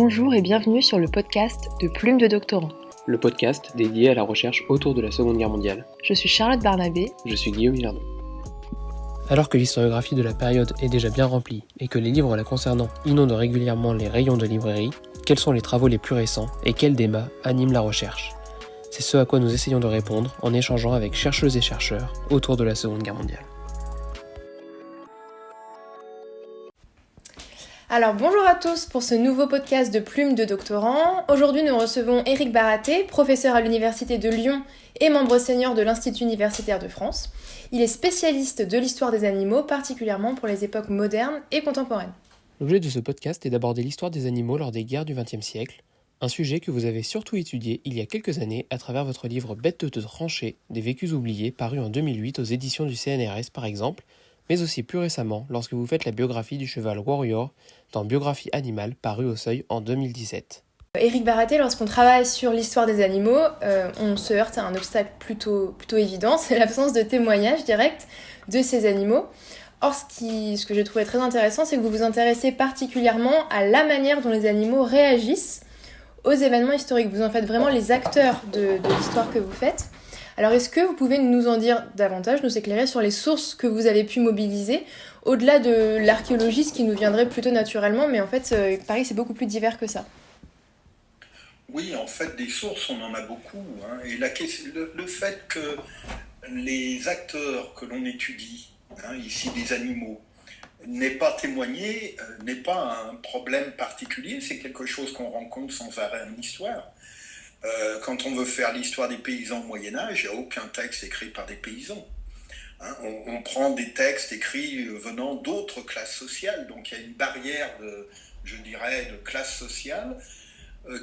Bonjour et bienvenue sur le podcast de Plume de Doctorant. Le podcast dédié à la recherche autour de la Seconde Guerre mondiale. Je suis Charlotte Barnabé. Je suis Guillaume Hilardon. Alors que l'historiographie de la période est déjà bien remplie et que les livres la concernant inondent régulièrement les rayons de librairie, quels sont les travaux les plus récents et quels débats animent la recherche ? C'est ce à quoi nous essayons de répondre en échangeant avec chercheuses et chercheurs autour de la Seconde Guerre mondiale. Alors bonjour à tous pour ce nouveau podcast de Plume de Doctorant. Aujourd'hui nous recevons Éric Baraté, professeur à l'Université de Lyon et membre senior de l'Institut universitaire de France. Il est spécialiste de l'histoire des animaux, particulièrement pour les époques modernes et contemporaines. L'objet de ce podcast est d'aborder l'histoire des animaux lors des guerres du XXe siècle, un sujet que vous avez surtout étudié il y a quelques années à travers votre livre Bêtes de tranchées, des vécus oubliés, paru en 2008 aux éditions du CNRS par exemple, mais aussi plus récemment lorsque vous faites la biographie du cheval Warrior dans Biographie animale paru au Seuil en 2017. Éric Baraté, lorsqu'on travaille sur l'histoire des animaux, on se heurte à un obstacle plutôt évident, c'est l'absence de témoignages directs de ces animaux. Or, ce que j'ai trouvé très intéressant, c'est que vous vous intéressez particulièrement à la manière dont les animaux réagissent aux événements historiques. Vous en faites vraiment les acteurs de l'histoire que vous faites. Alors, est-ce que vous pouvez nous en dire davantage, nous éclairer sur les sources que vous avez pu mobiliser, au-delà de l'archéologie, ce qui nous viendrait plutôt naturellement, mais en fait, Paris, c'est beaucoup plus divers que ça. Oui, en fait, des sources, on en a beaucoup. Et le fait que les acteurs que l'on étudie, ici des animaux, n'aient pas témoigné, n'est pas un problème particulier, c'est quelque chose qu'on rencontre sans arrêt en histoire. Quand on veut faire l'histoire des paysans au Moyen-Âge, il n'y a aucun texte écrit par des paysans. On prend des textes écrits venant d'autres classes sociales, donc il y a une barrière de classe sociale.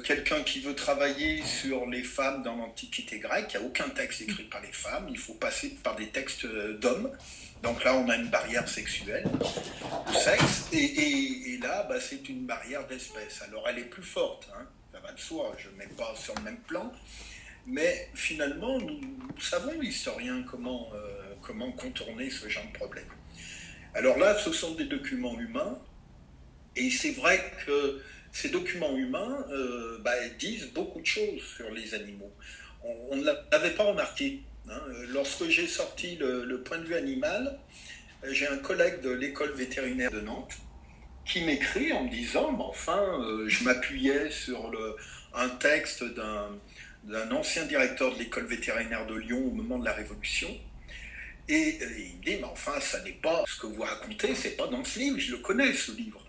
Quelqu'un qui veut travailler sur les femmes dans l'Antiquité grecque, il n'y a aucun texte écrit par les femmes, il faut passer par des textes d'hommes. Donc là, on a une barrière sexuelle, de sexe, et là, c'est une barrière d'espèce. Alors elle est plus forte, ça va de soi, je ne mets pas sur le même plan, mais finalement, nous savons, historiens, comment contourner ce genre de problème. Alors là, ce sont des documents humains, et c'est vrai que ces documents humains disent beaucoup de choses sur les animaux. On ne l'avait pas remarqué. Lorsque j'ai sorti le point de vue animal, j'ai un collègue de l'école vétérinaire de Nantes qui m'écrit en me disant je m'appuyais sur un texte d'un ancien directeur de l'école vétérinaire de Lyon au moment de la Révolution. Et il me dit, ça n'est pas ce que vous racontez, c'est pas dans ce livre, je le connais ce livre.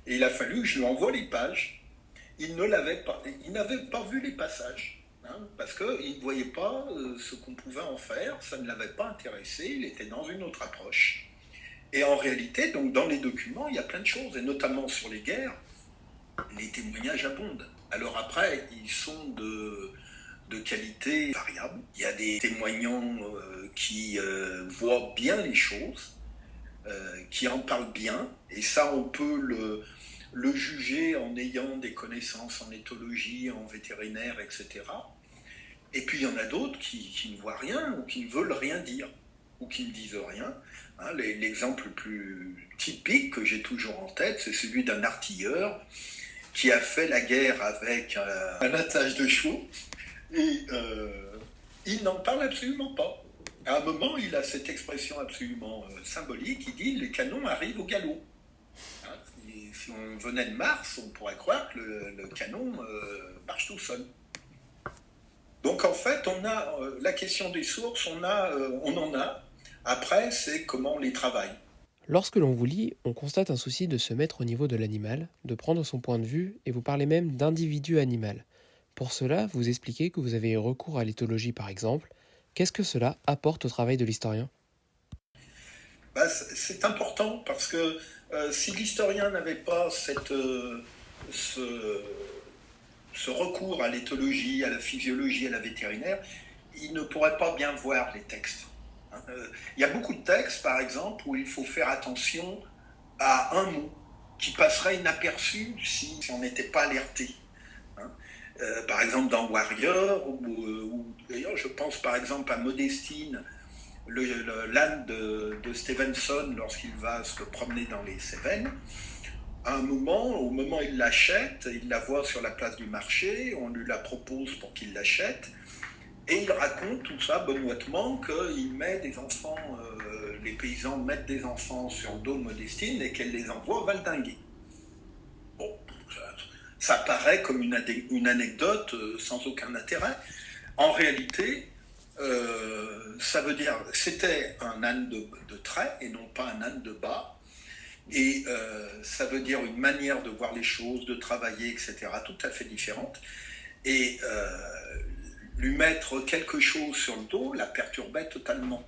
Et il a fallu que je lui envoie les pages. Il n'avait pas vu les passages, parce qu'il ne voyait pas ce qu'on pouvait en faire, ça ne l'avait pas intéressé, il était dans une autre approche. Et en réalité, donc, dans les documents, il y a plein de choses, et notamment sur les guerres, les témoignages abondent. Alors après, ils sont de qualité variable. Il y a des témoignants qui voient bien les choses, qui en parlent bien, et ça, on peut le juger en ayant des connaissances en éthologie, en vétérinaire, etc. Et puis il y en a d'autres qui ne voient rien, ou qui ne veulent rien dire, ou qui ne disent rien. L'exemple le plus typique que j'ai toujours en tête, c'est celui d'un artilleur qui a fait la guerre avec un attelage de chevaux, et il n'en parle absolument pas. À un moment, il a cette expression absolument symbolique, il dit « les canons arrivent au galop ». Si on venait de Mars, on pourrait croire que le canon marche tout seul. Donc en fait, on a la question des sources, on en a. Après, c'est comment on les travaille. Lorsque l'on vous lit, on constate un souci de se mettre au niveau de l'animal, de prendre son point de vue, et vous parlez même d'individu animal. Pour cela, vous expliquez que vous avez eu recours à l'éthologie par exemple. Qu'est-ce que cela apporte au travail de l'historien ? C'est important parce que si l'historien n'avait pas ce recours à l'éthologie, à la physiologie, à la vétérinaire, il ne pourrait pas bien voir les textes. Il y a beaucoup de textes, par exemple, où il faut faire attention à un mot qui passerait inaperçu si on n'était pas alerté. Par exemple, dans Warrior, ou d'ailleurs, je pense par exemple à Modestine, l'âne de Stevenson lorsqu'il va se promener dans les Cévennes, à un moment, au moment où il l'achète, il la voit sur la place du marché, on lui la propose pour qu'il l'achète, et il raconte tout ça benoîtement qu'il met des enfants, les paysans mettent des enfants sur le dos de Modestine et qu'elle les envoie valdinguer. Bon, ça paraît comme une anecdote sans aucun intérêt. En réalité, ça veut dire c'était un âne de trait et non pas un âne de bas. Et ça veut dire une manière de voir les choses, de travailler, etc., tout à fait différente. Et lui mettre quelque chose sur le dos la perturbait totalement.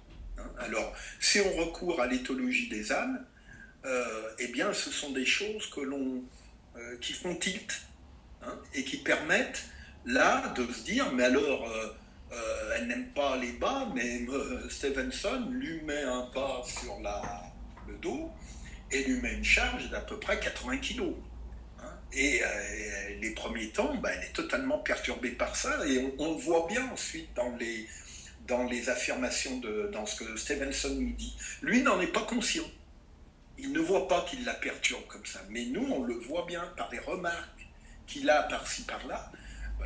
Alors, si on recourt à l'éthologie des ânes, eh bien, ce sont des choses qui font tilt, et qui permettent là de se dire, mais alors, elle n'aime pas les bas, mais Stevenson lui met un bas sur le dos et lui met une charge d'à peu près 80 kilos. Et les premiers temps, elle est totalement perturbée par ça, et on le voit bien ensuite dans les affirmations, dans ce que Stevenson nous dit. Lui n'en est pas conscient. Il ne voit pas qu'il la perturbe comme ça, mais nous, on le voit bien par les remarques qu'il a par-ci, par-là.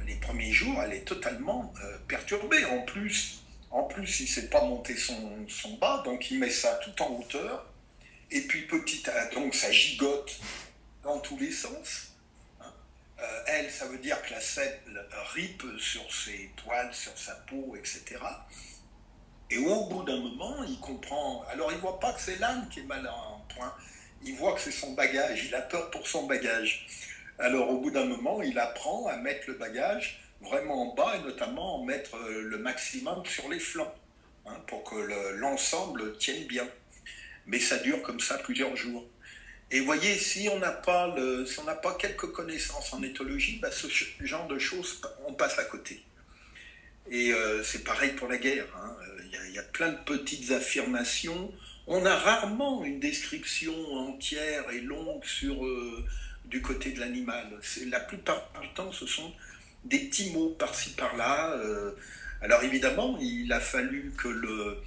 Les premiers jours, elle est totalement perturbée. En plus, il ne sait pas monter son bas, donc il met ça tout en hauteur, et puis donc ça gigote dans tous les sens. Elle, ça veut dire que la selle ripe sur ses poils, sur sa peau, etc. Et au bout d'un moment, il comprend. Alors, il ne voit pas que c'est l'âne qui est mal en point. Il voit que c'est son bagage. Il a peur pour son bagage. Alors, au bout d'un moment, il apprend à mettre le bagage vraiment en bas et notamment en mettre le maximum sur les flancs, pour que l'ensemble tienne bien. Mais ça dure comme ça plusieurs jours. Et vous voyez, si on n'a pas quelques connaissances en éthologie, ce genre de choses, on passe à côté. Et c'est pareil pour la guerre. Il y a plein de petites affirmations. On a rarement une description entière et longue du côté de l'animal. La plupart du temps, ce sont des petits mots par-ci par-là. Alors évidemment, il a fallu que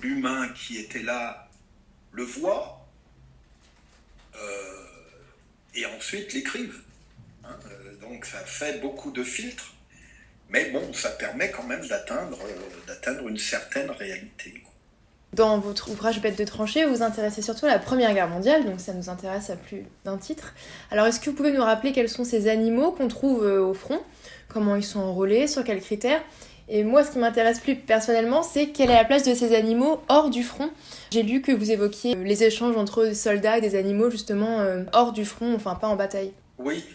l'humain qui était là le voie, et ensuite l'écrivent. Donc ça fait beaucoup de filtres, mais bon, ça permet quand même d'atteindre une certaine réalité. Dans votre ouvrage Bêtes de tranchée, vous vous intéressez surtout à la Première Guerre mondiale, donc ça nous intéresse à plus d'un titre. Alors est-ce que vous pouvez nous rappeler quels sont ces animaux qu'on trouve au front, comment ils sont enrôlés, sur quels critères ? Et moi, ce qui m'intéresse plus personnellement, c'est quelle est la place de ces animaux hors du front. J'ai lu que vous évoquiez les échanges entre des soldats et des animaux, justement, hors du front, enfin pas en bataille. Oui,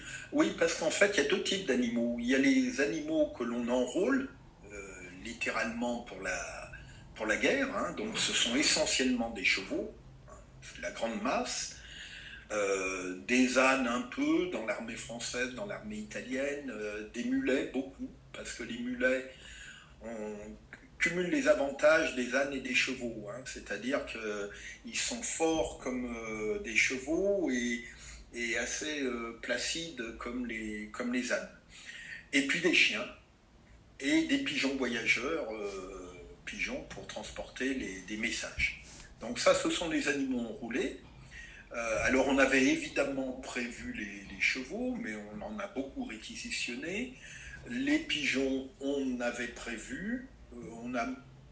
parce qu'en fait, il y a deux types d'animaux. Il y a les animaux que l'on enrôle, littéralement pour la guerre, donc ce sont essentiellement des chevaux, la grande masse, des ânes un peu dans l'armée française, dans l'armée italienne, des mulets beaucoup, parce que les mulets, on cumule les avantages des ânes et des chevaux, c'est-à-dire qu'ils sont forts comme des chevaux et assez placides comme les ânes. Et puis des chiens et des pigeons voyageurs, pigeons pour transporter des messages. Donc ça, ce sont les animaux enroulés. Alors on avait évidemment prévu les chevaux, mais on en a beaucoup réquisitionné. Les pigeons, on avait prévu, on a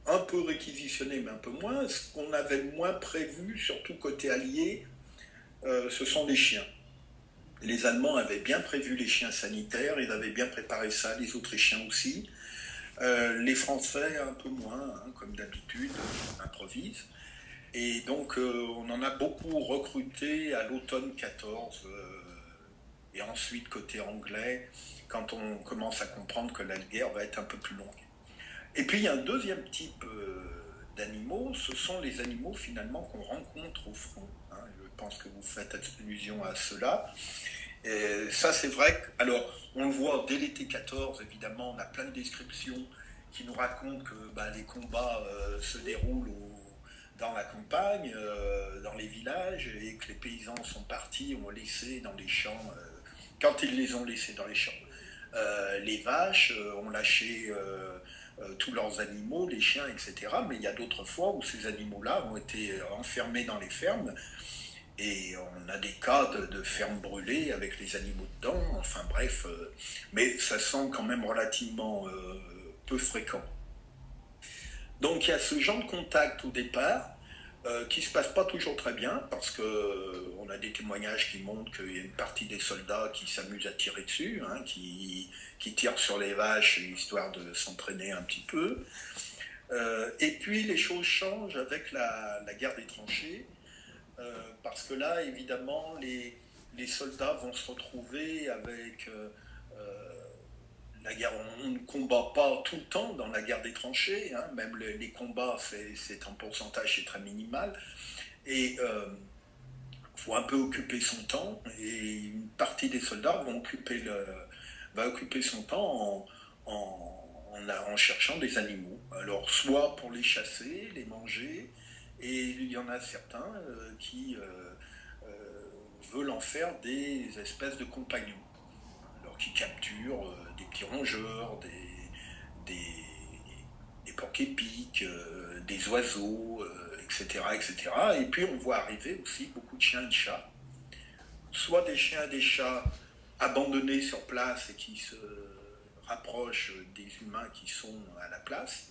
un peu réquisitionné, mais un peu moins. Ce qu'on avait moins prévu, surtout côté allié, ce sont les chiens. Les Allemands avaient bien prévu les chiens sanitaires, ils avaient bien préparé ça, les Autrichiens aussi. Les Français un peu moins, comme d'habitude, on improvise. Et donc on en a beaucoup recruté à l'automne 14, et ensuite côté anglais, quand on commence à comprendre que la guerre va être un peu plus longue. Et puis il y a un deuxième type d'animaux, ce sont les animaux finalement qu'on rencontre au front. Je pense que vous faites allusion à cela. Et ça c'est vrai alors on le voit dès l'été 14, évidemment, on a plein de descriptions qui nous racontent que les combats se déroulent dans la campagne, dans les villages, et que les paysans sont partis, ont laissé dans les champs, quand ils les ont laissés dans les champs, les vaches, ont lâché tous leurs animaux, les chiens, etc. Mais il y a d'autres fois où ces animaux-là ont été enfermés dans les fermes, et On a des cas de fermes brûlées avec les animaux dedans, enfin bref, mais ça semble quand même relativement peu fréquent. Donc il y a ce genre de contact au départ qui ne se passe pas toujours très bien parce qu'on a des témoignages qui montrent qu'il y a une partie des soldats qui s'amusent à tirer dessus, hein, qui tirent sur les vaches histoire de s'entraîner un petit peu. Et puis les choses changent avec la guerre des tranchées. Parce que là, évidemment, les soldats vont se retrouver avec la guerre. On ne combat pas tout le temps dans la guerre des tranchées, hein, même les combats, c'est un pourcentage, c'est très minimal. Et il faut un peu occuper son temps, et une partie des soldats va occuper son temps en cherchant des animaux. Alors, soit pour les chasser, les manger, et il y en a certains qui veulent en faire des espèces de compagnons. Alors qui capturent des petits rongeurs, des porcs-épics, des oiseaux, etc., etc. Et puis on voit arriver aussi beaucoup de chiens et de chats. Soit des chiens et des chats abandonnés sur place et qui se rapprochent des humains qui sont à la place,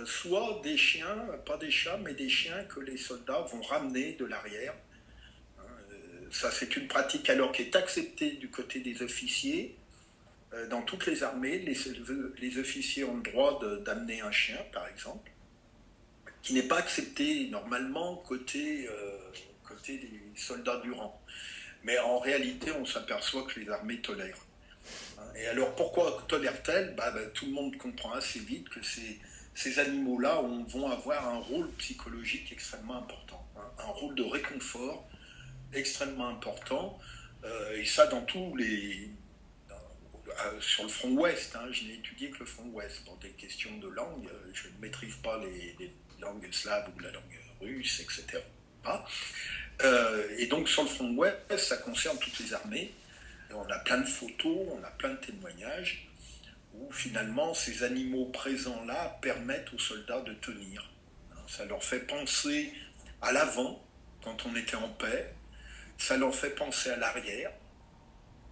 soit des chiens, pas des chats, mais des chiens que les soldats vont ramener de l'arrière. Ça, c'est une pratique alors qui est acceptée du côté des officiers. Dans toutes les armées, les officiers ont le droit d'amener un chien, par exemple, qui n'est pas accepté normalement côté des soldats du rang. Mais en réalité, on s'aperçoit que les armées tolèrent. Et alors, pourquoi tolèrent-elles ? Tout le monde comprend assez vite que ces animaux-là vont avoir un rôle psychologique extrêmement important, hein, un rôle de réconfort extrêmement important, et ça dans tous les... sur le front ouest, hein, je n'ai étudié que le front ouest pour des questions de langue, je ne maîtrise pas les langues slaves ou la langue russe, etc. Et donc sur le front ouest, ça concerne toutes les armées, et on a plein de photos, on a plein de témoignages, où finalement ces animaux présents-là permettent aux soldats de tenir. Ça leur fait penser à l'avant, quand on était en paix, ça leur fait penser à l'arrière,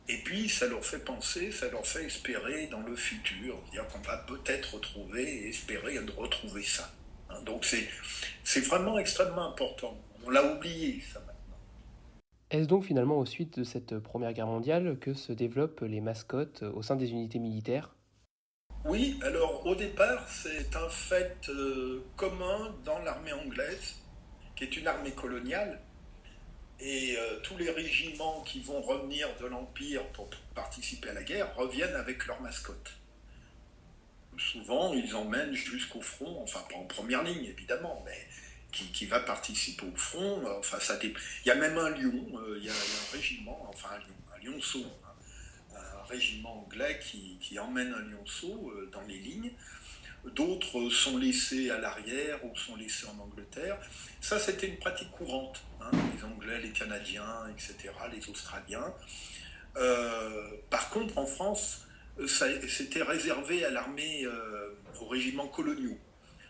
et puis ça leur fait penser, ça leur fait espérer dans le futur, c'est-à-dire qu'on va peut-être retrouver et espérer de retrouver ça. Donc c'est vraiment extrêmement important. On l'a oublié, ça maintenant. Est-ce donc finalement aux suites de cette Première Guerre mondiale que se développent les mascottes au sein des unités militaires ? Oui, alors au départ, c'est un fait commun dans l'armée anglaise, qui est une armée coloniale, et tous les régiments qui vont revenir de l'Empire pour participer à la guerre reviennent avec leur mascotte. Souvent, ils emmènent jusqu'au front, enfin pas en première ligne évidemment, mais qui va participer au front. Enfin, il y a même un lion, il y a un régiment, enfin un lionceau, hein, un régiment anglais qui emmène un lionceau dans les lignes. D'autres sont laissés à l'arrière ou sont laissés en Angleterre. Ça, c'était une pratique courante, hein, les Anglais, les Canadiens, etc., les Australiens. Par contre, en France, c'était réservé à l'armée, aux régiments coloniaux.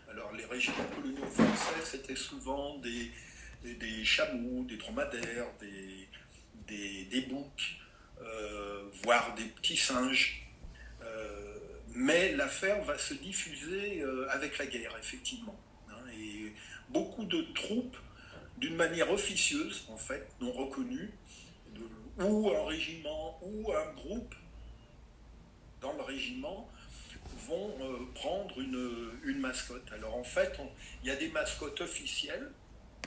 Alors, les régiments coloniaux français, c'était souvent des chameaux, des dromadaires, des boucs, voire des petits singes. Mais l'affaire va se diffuser avec la guerre, effectivement. Et beaucoup de troupes, d'une manière officieuse, en fait, non reconnue, ou un régiment, ou un groupe dans le régiment, vont prendre une mascotte. Alors en fait, il y a des mascottes officielles,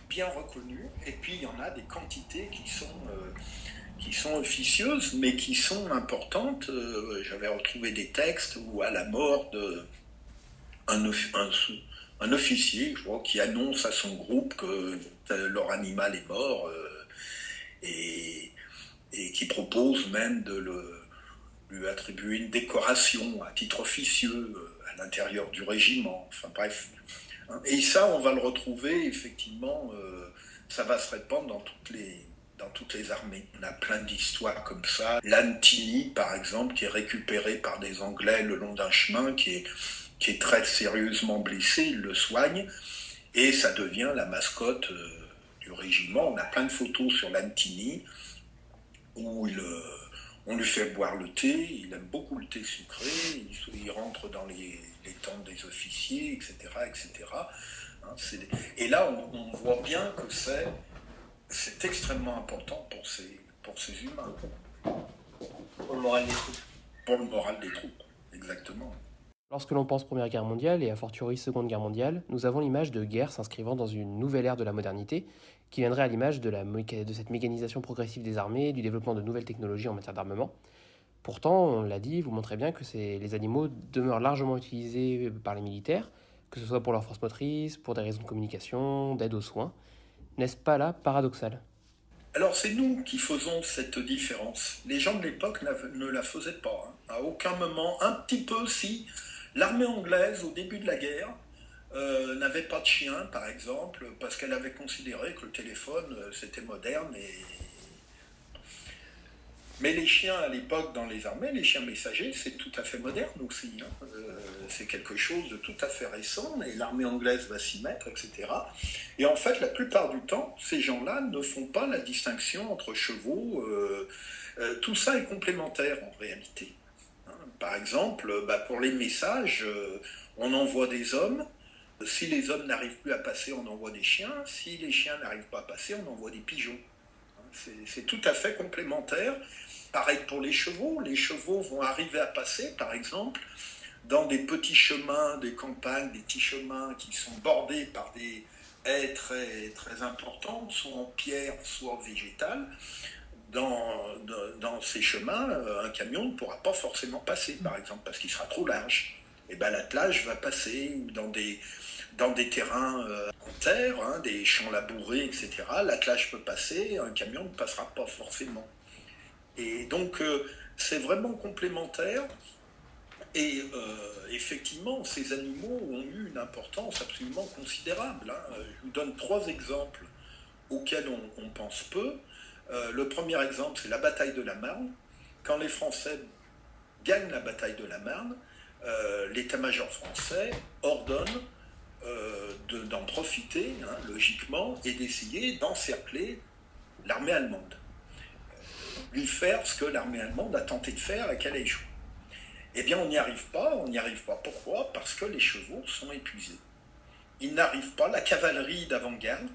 bien reconnues, et puis il y en a des quantités qui sont officieuses, mais qui sont importantes. J'avais retrouvé des textes où à la mort un officier, je crois, qui annonce à son groupe que leur animal est mort, et qui propose même de lui attribuer une décoration à titre officieux à l'intérieur du régiment. Enfin bref. Et ça, on va le retrouver, effectivement, ça va se répandre dans toutes les armées. On a plein d'histoires comme ça. L'Antini, par exemple, qui est récupéré par des Anglais le long d'un chemin, qui est très sérieusement blessé, il le soigne, et ça devient la mascotte du régiment. On a plein de photos sur l'Antini où on lui fait boire le thé, il aime beaucoup le thé sucré, il rentre dans les tentes des officiers, etc. etc. Hein, et là, on voit bien que c'est extrêmement important pour ces humains. Pour le moral des troupes. Pour le moral des troupes, exactement. Lorsque l'on pense Première Guerre mondiale et a fortiori Seconde Guerre mondiale, nous avons l'image de guerre s'inscrivant dans une nouvelle ère de la modernité, qui viendrait à l'image de cette mécanisation progressive des armées, du développement de nouvelles technologies en matière d'armement. Pourtant, on l'a dit, vous montrez bien que les animaux demeurent largement utilisés par les militaires, que ce soit pour leur force motrice, pour des raisons de communication, d'aide aux soins. N'est-ce pas là paradoxal ? Alors c'est nous qui faisons cette différence. Les gens de l'époque ne la faisaient pas. Hein. À aucun moment, un petit peu si l'armée anglaise, au début de la guerre, n'avait pas de chien, par exemple, parce qu'elle avait considéré que le téléphone, c'était moderne. Mais les chiens, à l'époque, dans les armées, les chiens messagers, c'est tout à fait moderne aussi. Hein. C'est quelque chose de tout à fait récent, et l'armée anglaise va s'y mettre, etc. Et en fait, la plupart du temps, ces gens-là ne font pas la distinction entre chevaux. Tout ça est complémentaire, en réalité. Hein. Par exemple, pour les messages, on envoie des hommes. Si les hommes n'arrivent plus à passer, on envoie des chiens. Si les chiens n'arrivent pas à passer, on envoie des pigeons. C'est tout à fait complémentaire. Pareil pour les chevaux vont arriver à passer, par exemple, dans des petits chemins des campagnes, des petits chemins qui sont bordés par des haies très, très importantes, soit en pierre, soit en végétal. Dans ces chemins, un camion ne pourra pas forcément passer, par exemple, parce qu'il sera trop large. Et l'attelage va passer, ou dans des terrains en terre, hein, des champs labourés, etc. L'attelage peut passer, un camion ne passera pas forcément. Et donc, c'est vraiment complémentaire. Et effectivement, ces animaux ont eu une importance absolument considérable. Hein. Je vous donne 3 exemples auxquels on pense peu. Le premier exemple, c'est la bataille de la Marne. Quand les Français gagnent la bataille de la Marne, l'état-major français ordonne d'en profiter, hein, logiquement, et d'essayer d'encercler l'armée allemande. Lui faire ce que l'armée allemande a tenté de faire et qu'elle a échoué. Eh bien, on n'y arrive pas. On n'y arrive pas. Pourquoi ? Parce que les chevaux sont épuisés. Ils n'arrivent pas, la cavalerie d'avant-garde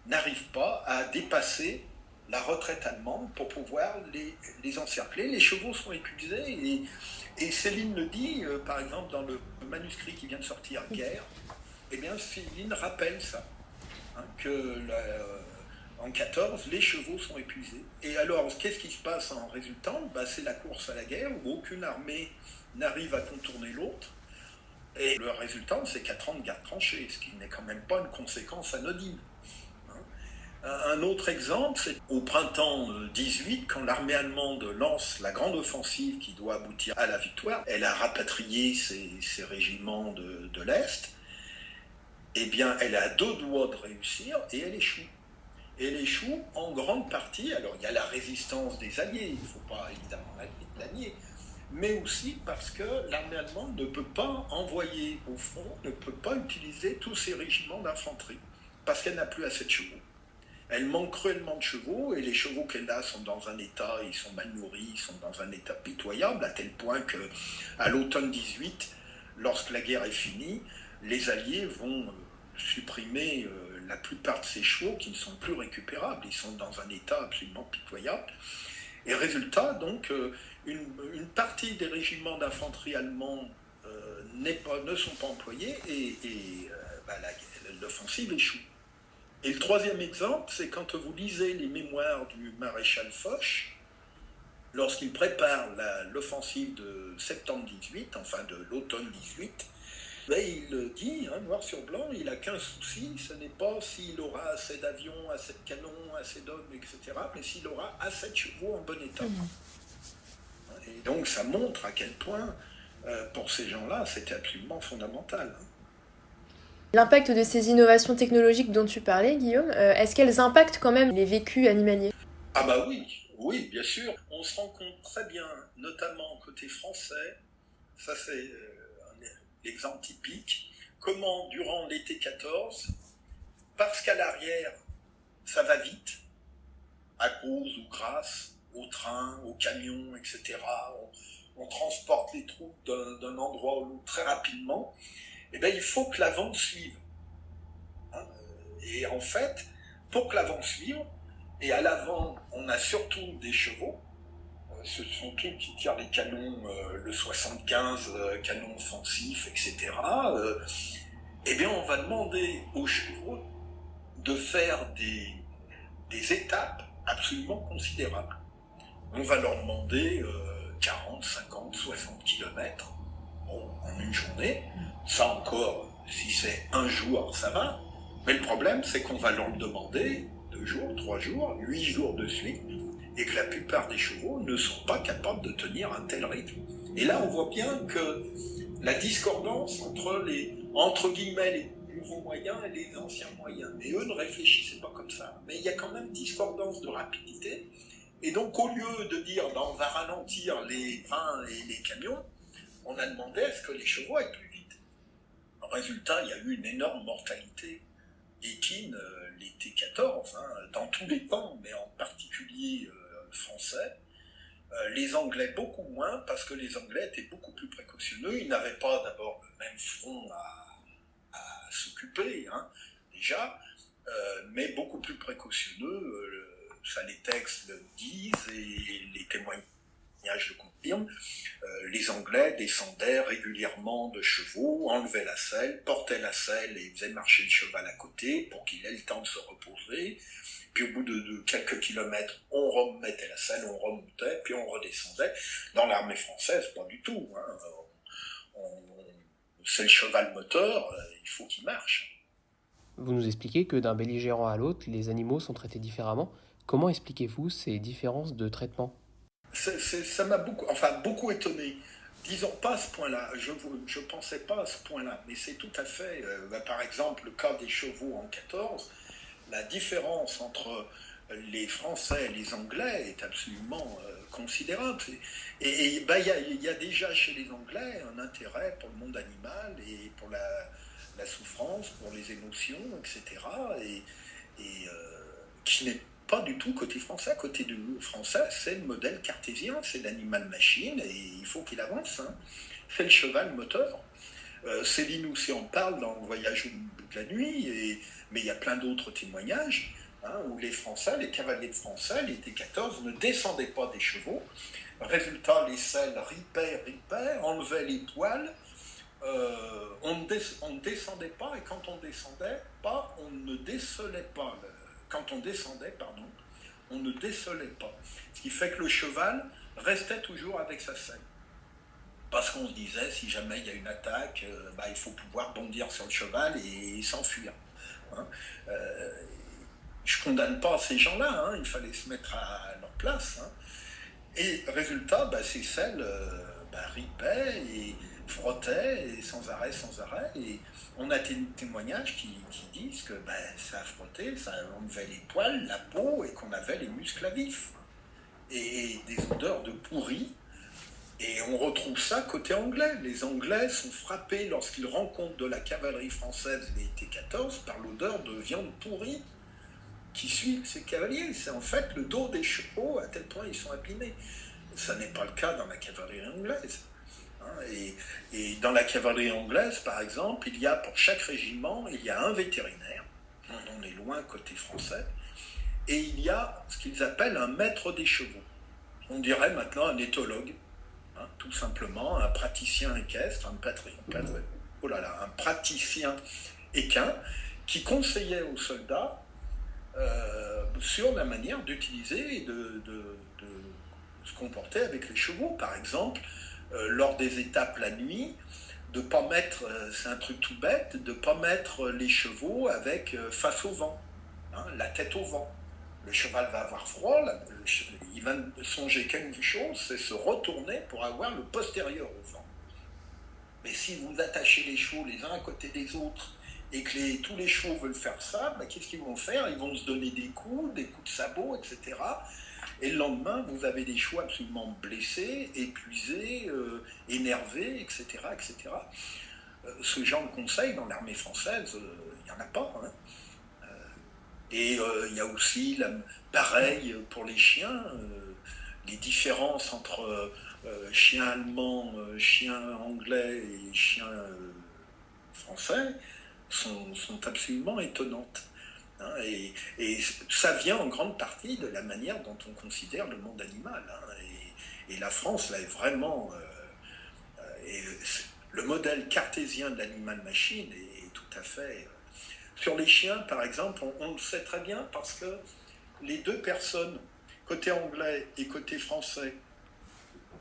n'arrive pas à dépasser la retraite allemande pour pouvoir les encercler. Les chevaux sont épuisés et Céline le dit, par exemple, dans le manuscrit qui vient de sortir, Guerre, eh bien, Céline rappelle ça, hein, que en 14, les chevaux sont épuisés. Et alors, qu'est-ce qui se passe en résultant ? C'est la course à la guerre où aucune armée n'arrive à contourner l'autre. Et le résultat, c'est 4 ans de garde tranchée, ce qui n'est quand même pas une conséquence anodine. Un autre exemple, c'est au printemps 18, quand l'armée allemande lance la grande offensive qui doit aboutir à la victoire. Elle a rapatrié ses régiments de l'Est. Eh bien, elle a 2 doigts de réussir et elle échoue. Et elle échoue en grande partie, alors il y a la résistance des Alliés, il ne faut pas évidemment la nier, mais aussi parce que l'armée allemande ne peut pas envoyer au front, ne peut pas utiliser tous ses régiments d'infanterie, parce qu'elle n'a plus assez de chevaux. Elle manque cruellement de chevaux, et les chevaux qu'elle a sont dans un état, ils sont mal nourris, ils sont dans un état pitoyable, à tel point qu'à l'automne 18, lorsque la guerre est finie, les Alliés vont supprimer la plupart de ces chevaux qui ne sont plus récupérables, ils sont dans un état absolument pitoyable. Et résultat, donc, une partie des régiments d'infanterie allemands ne sont pas employés et l'offensive échoue. Et le troisième exemple, c'est quand vous lisez les mémoires du maréchal Foch, lorsqu'il prépare l'offensive de septembre 18, enfin de l'automne 18, il dit, hein, noir sur blanc, il n'a qu'un souci, ce n'est pas s'il aura assez d'avions, assez de canons, assez d'hommes, etc., mais s'il aura assez de chevaux en bon état. Et donc ça montre à quel point, pour ces gens-là, c'était absolument fondamental. L'impact de ces innovations technologiques dont tu parlais, Guillaume, est-ce qu'elles impactent quand même les vécus animaliers ? Ah oui, bien sûr. On se rend compte très bien, notamment côté français, ça c'est l'exemple typique, comment durant l'été 14, parce qu'à l'arrière, ça va vite, à cause ou grâce au train, au camion, etc. On transporte les troupes d'un endroit à l'autre très rapidement. Eh bien, il faut que l'avant suive. Hein. Et en fait, pour que l'avant suive, et à l'avant, on a surtout des chevaux. Ce sont eux qui tirent les canons, le 75, canon offensif, etc. Eh bien, on va demander aux chevaux de faire des étapes absolument considérables. On va leur demander 40, 50, 60 kilomètres en une journée. Ça encore, si c'est un jour, ça va. Mais le problème, c'est qu'on va leur demander 2 jours, 3 jours, 8 jours de suite, et que la plupart des chevaux ne sont pas capables de tenir un tel rythme. Et là, on voit bien que la discordance entre entre guillemets, les nouveaux moyens et les anciens moyens. Et eux ne réfléchissaient pas comme ça. Mais il y a quand même discordance de rapidité. Et donc, au lieu de dire on va ralentir les trains et les camions, on a demandé à ce que les chevaux aillent plus vite. En résultat, il y a eu une énorme mortalité équine l'été 14, dans tous les camps, mais en particulier français. Les Anglais beaucoup moins, parce que les Anglais étaient beaucoup plus précautionneux. Ils n'avaient pas d'abord le même front à s'occuper, déjà, mais beaucoup plus précautionneux. Ça, les textes le disent et les témoignages le confirment. Les Anglais descendaient régulièrement de chevaux, enlevaient la selle, portaient la selle et faisaient marcher le cheval à côté pour qu'il ait le temps de se reposer. Puis au bout de quelques kilomètres, on remettait la selle, on remontait, puis on redescendait. Dans l'armée française, pas du tout. C'est le cheval moteur, il faut qu'il marche. Vous nous expliquez que d'un belligérant à l'autre, les animaux sont traités différemment. Comment expliquez-vous ces différences de traitement ? Ça m'a beaucoup étonné. Disons pas à ce point-là, je pensais pas à ce point-là, mais c'est tout à fait, par exemple, le cas des chevaux en 14, la différence entre les Français et les Anglais est absolument considérable. Et il y a déjà chez les Anglais un intérêt pour le monde animal et pour la souffrance, pour les émotions, etc. Qui n'est pas du tout côté français. Côté du français, c'est le modèle cartésien, c'est l'animal-machine et il faut qu'il avance. C'est le cheval moteur. Céline aussi en parle dans Le Voyage au bout de la nuit, mais il y a plein d'autres témoignages où les Français, les cavaliers de Français, l'été 14, ne descendaient pas des chevaux. Résultat, les selles ripaient, enlevaient les poils. On ne descendait pas, et quand on descendait pas, on ne décelait pas. Quand on descendait, on ne décelait pas. Ce qui fait que le cheval restait toujours avec sa selle. Parce qu'on se disait, si jamais il y a une attaque, il faut pouvoir bondir sur le cheval et s'enfuir. Je ne condamne pas ces gens-là, il fallait se mettre à leur place. Et résultat, ces selles ripaient et frottaient et sans arrêt. Et on a des témoignages qui disent que ça frottait, ça enlevait les poils, la peau et qu'on avait les muscles à vif. Et des odeurs de pourri. Et on retrouve ça côté anglais. Les Anglais sont frappés lorsqu'ils rencontrent de la cavalerie française l'été 14 par l'odeur de viande pourrie qui suit ces cavaliers. C'est en fait le dos des chevaux à tel point ils sont abîmés. Ça n'est pas le cas dans la cavalerie anglaise. Et dans la cavalerie anglaise, par exemple, il y a pour chaque régiment, il y a un vétérinaire. On est loin côté français. Et il y a ce qu'ils appellent un maître des chevaux. On dirait maintenant un éthologue. Tout simplement, un praticien équestre, un praticien équin qui conseillait aux soldats sur la manière d'utiliser et de se comporter avec les chevaux. Par exemple, lors des étapes la nuit, de ne pas mettre, c'est un truc tout bête, de ne pas mettre les chevaux avec face au vent, la tête au vent. Le cheval va avoir froid, il va songer qu'à une chose, c'est se retourner pour avoir le postérieur au vent. Mais si vous attachez les chevaux les uns à côté des autres et que tous les chevaux veulent faire ça, qu'est-ce qu'ils vont faire ? Ils vont se donner des coups de sabot, etc. Et le lendemain, vous avez des chevaux absolument blessés, épuisés, énervés, etc. Ce genre de conseil dans l'armée française, il n'y en a pas. Et il y a aussi, pareil pour les chiens, les différences entre chiens allemands, chiens anglais et chiens français sont absolument étonnantes. Hein, et ça vient en grande partie de la manière dont on considère le monde animal. Hein, et la France, là, est vraiment... et le modèle cartésien de l'animal-machine est tout à fait... Sur les chiens, par exemple, on le sait très bien parce que les deux personnes, côté anglais et côté français,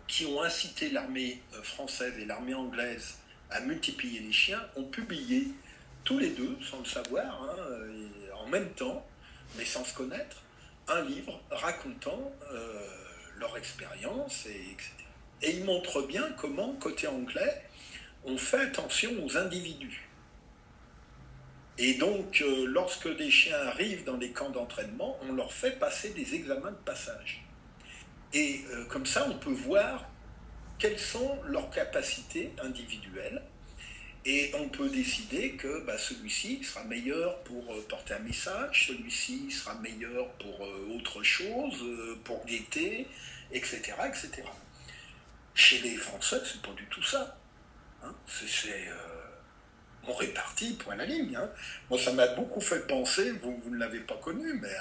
qui ont incité l'armée française et l'armée anglaise à multiplier les chiens, ont publié tous les deux, sans le savoir, hein, en même temps, mais sans se connaître, un livre racontant leur expérience, etc. Et ils montrent bien comment, côté anglais, on fait attention aux individus. Et donc, lorsque des chiens arrivent dans les camps d'entraînement, on leur fait passer des examens de passage. Et comme ça, on peut voir quelles sont leurs capacités individuelles. Et on peut décider que celui-ci sera meilleur pour porter un message, celui-ci sera meilleur pour autre chose, pour guetter, etc., etc. Chez les Français, c'est pas du tout ça. Hein, on répartit point à la ligne. Hein. Moi, ça m'a beaucoup fait penser, vous ne l'avez pas connu, mais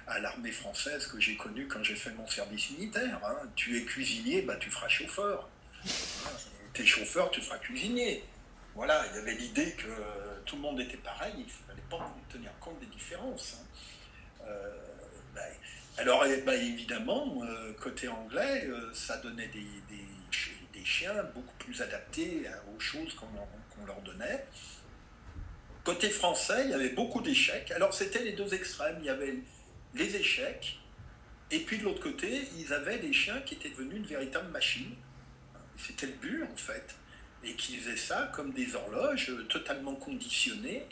à l'armée française que j'ai connue quand j'ai fait mon service militaire. Hein. Tu es cuisinier, tu feras chauffeur. Hein. Tu es chauffeur, tu feras cuisinier. Voilà, il y avait l'idée que tout le monde était pareil, il ne fallait pas tenir compte des différences. Hein. Alors, évidemment, côté anglais, ça donnait des chiens beaucoup plus adaptés aux choses qu'on leur donnait. Côté français, il y avait beaucoup d'échecs. Alors, c'était les deux extrêmes. Il y avait les échecs, et puis de l'autre côté, ils avaient des chiens qui étaient devenus une véritable machine. C'était le but, en fait. Et qui faisaient ça comme des horloges totalement conditionnées.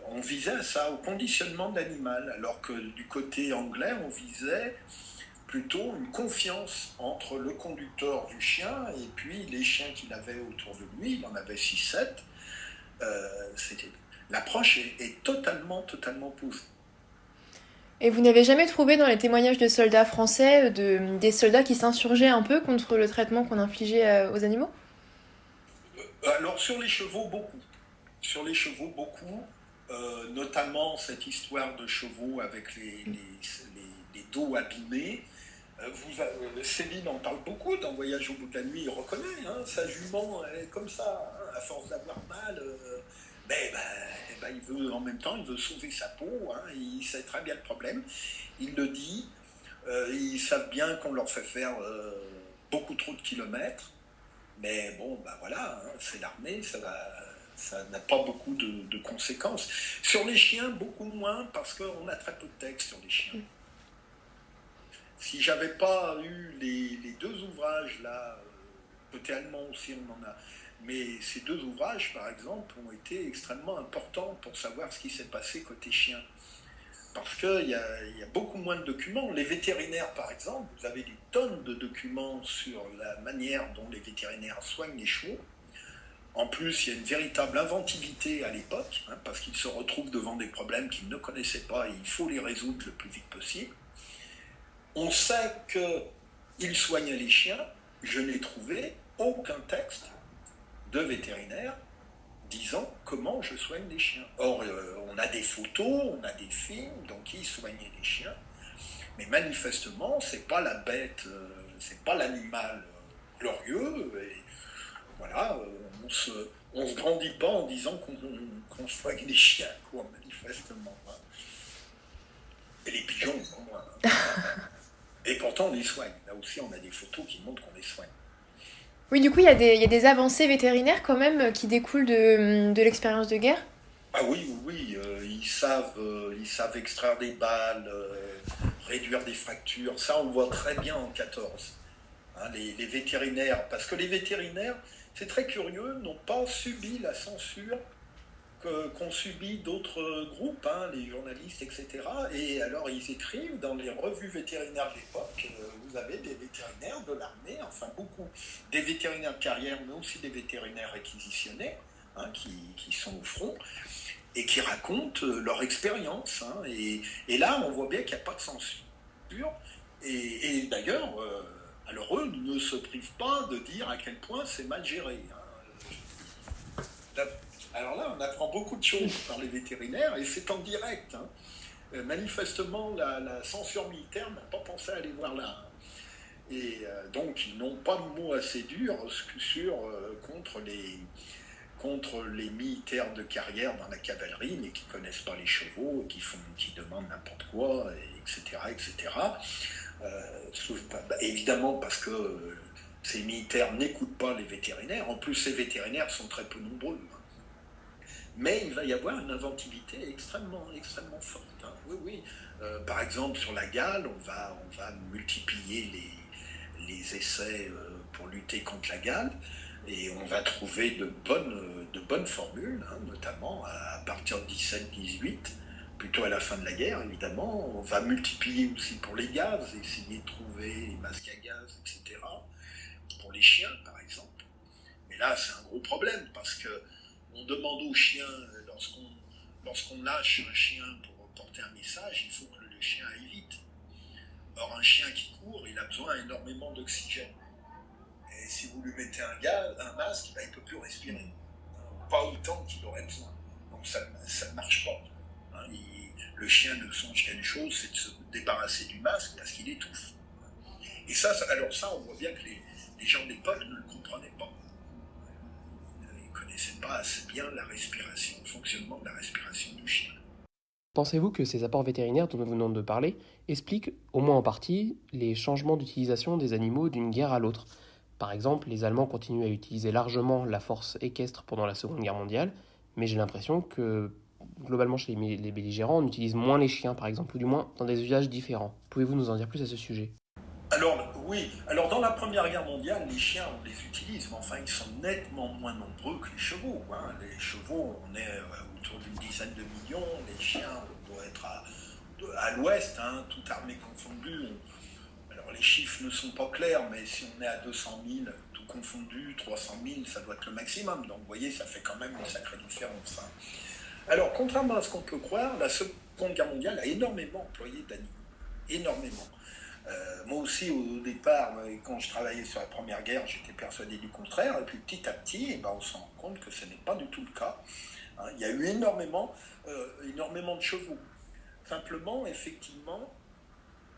On visait à ça, au conditionnement de l'animal, alors que du côté anglais, on visait plutôt une confiance entre le conducteur du chien et puis les chiens qu'il avait autour de lui. Il en avait 6-7. L'approche est totalement opposée. Et vous n'avez jamais trouvé dans les témoignages de soldats français des soldats qui s'insurgeaient un peu contre le traitement qu'on infligeait aux animaux ? Alors sur les chevaux, beaucoup. Sur les chevaux, beaucoup. Notamment cette histoire de chevaux avec les dos abîmés. Céline en parle beaucoup dans Voyage au bout de la nuit, il reconnaît, hein, sa jument est comme ça, hein, à force d'avoir mal, il veut, en même temps, il veut sauver sa peau, hein, il sait très bien le problème, il le dit, ils savent bien qu'on leur fait faire beaucoup trop de kilomètres, mais bon, voilà, hein, c'est l'armée, ça n'a pas beaucoup de conséquences. Sur les chiens, beaucoup moins, parce qu'on a très peu de texte sur les chiens. Si j'avais pas eu les deux ouvrages là, côté allemand aussi on en a, mais ces deux ouvrages par exemple ont été extrêmement importants pour savoir ce qui s'est passé côté chien. Parce qu'il y a beaucoup moins de documents. Les vétérinaires par exemple, vous avez des tonnes de documents sur la manière dont les vétérinaires soignent les chevaux. En plus, il y a une véritable inventivité à l'époque, hein, parce qu'ils se retrouvent devant des problèmes qu'ils ne connaissaient pas et il faut les résoudre le plus vite possible. On sait qu'il soignait les chiens. Je n'ai trouvé aucun texte de vétérinaire disant comment je soigne les chiens. Or, on a des photos, on a des films, donc il soignait les chiens. Mais manifestement, c'est pas la bête, c'est pas l'animal glorieux. Et voilà, on se grandit pas en disant qu'on soigne les chiens, quoi, manifestement. Hein. Et les pigeons, au moins. Hein. Et pourtant, on les soigne. Là aussi, on a des photos qui montrent qu'on les soigne. Oui, du coup, il y a des avancées vétérinaires quand même qui découlent de l'expérience de guerre ? Ah oui, ils savent extraire des balles, réduire des fractures. Ça, on le voit très bien en 14. Hein, les vétérinaires, parce que les vétérinaires, c'est très curieux, n'ont pas subi la censure qu'ont subi d'autres groupes, hein, les journalistes, etc. Et alors ils écrivent dans les revues vétérinaires de l'époque, vous avez des vétérinaires de l'armée, enfin beaucoup, des vétérinaires de carrière, mais aussi des vétérinaires réquisitionnés, hein, qui sont au front. et qui racontent leur expérience. Hein, et là, on voit bien qu'il n'y a pas de censure. Et d'ailleurs, alors eux ne se privent pas de dire à quel point c'est mal géré. Hein. Alors là, on apprend beaucoup de choses par les vétérinaires, et c'est en direct. Hein. Manifestement, la censure militaire n'a pas pensé à aller voir là. Et donc, ils n'ont pas de mots assez durs contre les militaires de carrière dans la cavalerie, mais qui ne connaissent pas les chevaux, et qui demandent n'importe quoi, etc. etc. Évidemment, parce que ces militaires n'écoutent pas les vétérinaires. En plus, ces vétérinaires sont très peu nombreux. Hein. Mais il va y avoir une inventivité extrêmement, extrêmement forte. Hein. Oui, oui. Par exemple, sur la gale, on va multiplier les essais pour lutter contre la gale, et on va trouver de bonnes formules, hein, notamment à partir de 17-18, plutôt à la fin de la guerre, évidemment. On va multiplier aussi pour les gaz, essayer de trouver les masques à gaz, etc., pour les chiens, par exemple. Mais là, c'est un gros problème, parce que on demande aux chiens, lorsqu'on lâche un chien pour porter un message, il faut que le chien aille vite. Or, un chien qui court, il a besoin énormément d'oxygène. Et si vous lui mettez un masque, il ne peut plus respirer. Pas autant qu'il aurait besoin. Donc ça ne marche pas. Hein, le chien ne songe qu'à une chose, c'est de se débarrasser du masque parce qu'il étouffe. Et ça, on voit bien que les gens d'époque ne le comprenaient pas. Ils ne connaissaient pas assez bien la respiration, le fonctionnement de la respiration du chien. Pensez-vous que ces apports vétérinaires dont nous venons de parler expliquent, au moins en partie, les changements d'utilisation des animaux d'une guerre à l'autre ? Par exemple, les Allemands continuent à utiliser largement la force équestre pendant la Seconde Guerre mondiale, mais j'ai l'impression que, globalement, chez les belligérants, on utilise moins les chiens, par exemple, ou du moins dans des usages différents. Pouvez-vous nous en dire plus à ce sujet ? Alors, oui. Alors, dans la Première Guerre mondiale, les chiens, on les utilise, mais enfin, ils sont nettement moins nombreux que les chevaux. Hein. Les chevaux, on est autour d'une dizaine de millions. Les chiens, on doit être à l'ouest, hein, toute armée confondue. Alors, les chiffres ne sont pas clairs, mais si on est à 200 000, tout confondu, 300 000, ça doit être le maximum. Donc, vous voyez, ça fait quand même une sacrée différence. Hein. Alors, contrairement à ce qu'on peut croire, la Seconde Guerre mondiale a énormément employé d'animaux. Énormément. Moi aussi, au départ, quand je travaillais sur la Première Guerre, j'étais persuadé du contraire. Et puis, petit à petit, on se rend compte que ce n'est pas du tout le cas. Hein, il y a eu énormément de chevaux. Simplement, effectivement,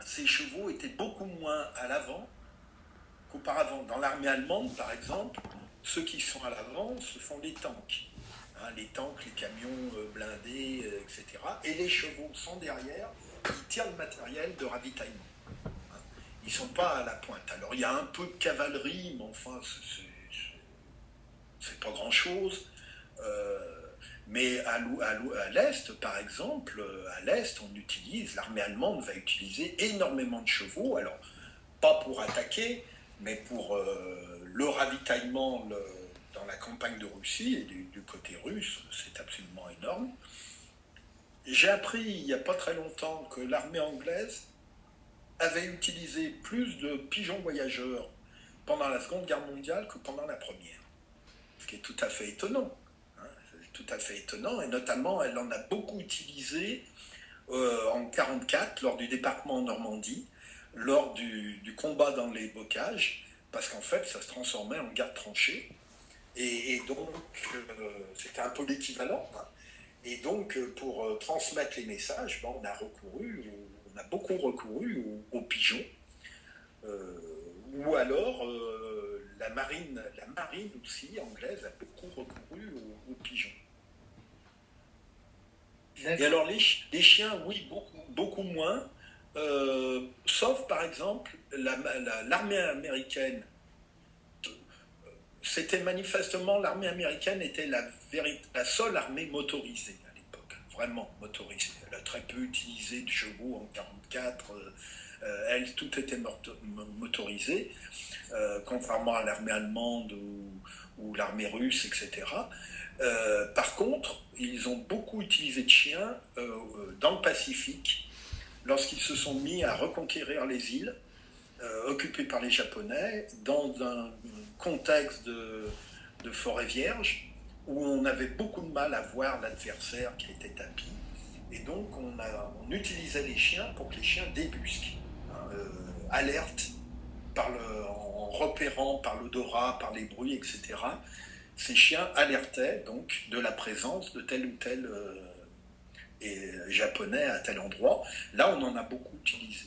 ces chevaux étaient beaucoup moins à l'avant qu'auparavant. Dans l'armée allemande, par exemple, ceux qui sont à l'avant, ce sont les tanks. Hein, les tanks, les camions blindés, etc. Et les chevaux sont derrière, ils tirent le matériel de ravitaillement. Ils ne sont pas à la pointe. Alors, il y a un peu de cavalerie, mais enfin, c'est pas grand-chose. Mais à l'Est, par exemple, à l'Est, l'armée allemande va utiliser énormément de chevaux. Alors, pas pour attaquer, mais pour le ravitaillement dans la campagne de Russie, et du côté russe, c'est absolument énorme. J'ai appris, il n'y a pas très longtemps, que l'armée anglaise avait utilisé plus de pigeons voyageurs pendant la Seconde Guerre mondiale que pendant la Première. Ce qui est tout à fait étonnant. Hein, c'est tout à fait étonnant, et notamment, elle en a beaucoup utilisé en 1944, lors du débarquement en Normandie, lors du combat dans les bocages, parce qu'en fait, ça se transformait en guerre de tranchée, et donc, c'était un peu l'équivalent. Hein. Et donc, pour transmettre les messages, on a beaucoup recouru aux pigeons, ou alors la marine aussi anglaise a beaucoup recouru aux pigeons. D'accord. Et alors les chiens, oui, beaucoup moins, sauf par exemple l'armée américaine. C'était manifestement, l'armée américaine était la seule armée motorisée à l'époque, vraiment motorisée. Elle a très peu utilisé de chevaux en 1944, tout était motorisé, contrairement à l'armée allemande ou l'armée russe, etc. Par contre, ils ont beaucoup utilisé de chiens dans le Pacifique, lorsqu'ils se sont mis à reconquérir les îles occupées par les Japonais, dans un contexte de forêt vierge, où on avait beaucoup de mal à voir l'adversaire qui était tapis. Et donc on utilisait les chiens pour que les chiens débusquent, alertent en repérant par l'odorat, par les bruits, etc. Ces chiens alertaient donc de la présence de tel ou tel japonais à tel endroit. Là, on en a beaucoup utilisé.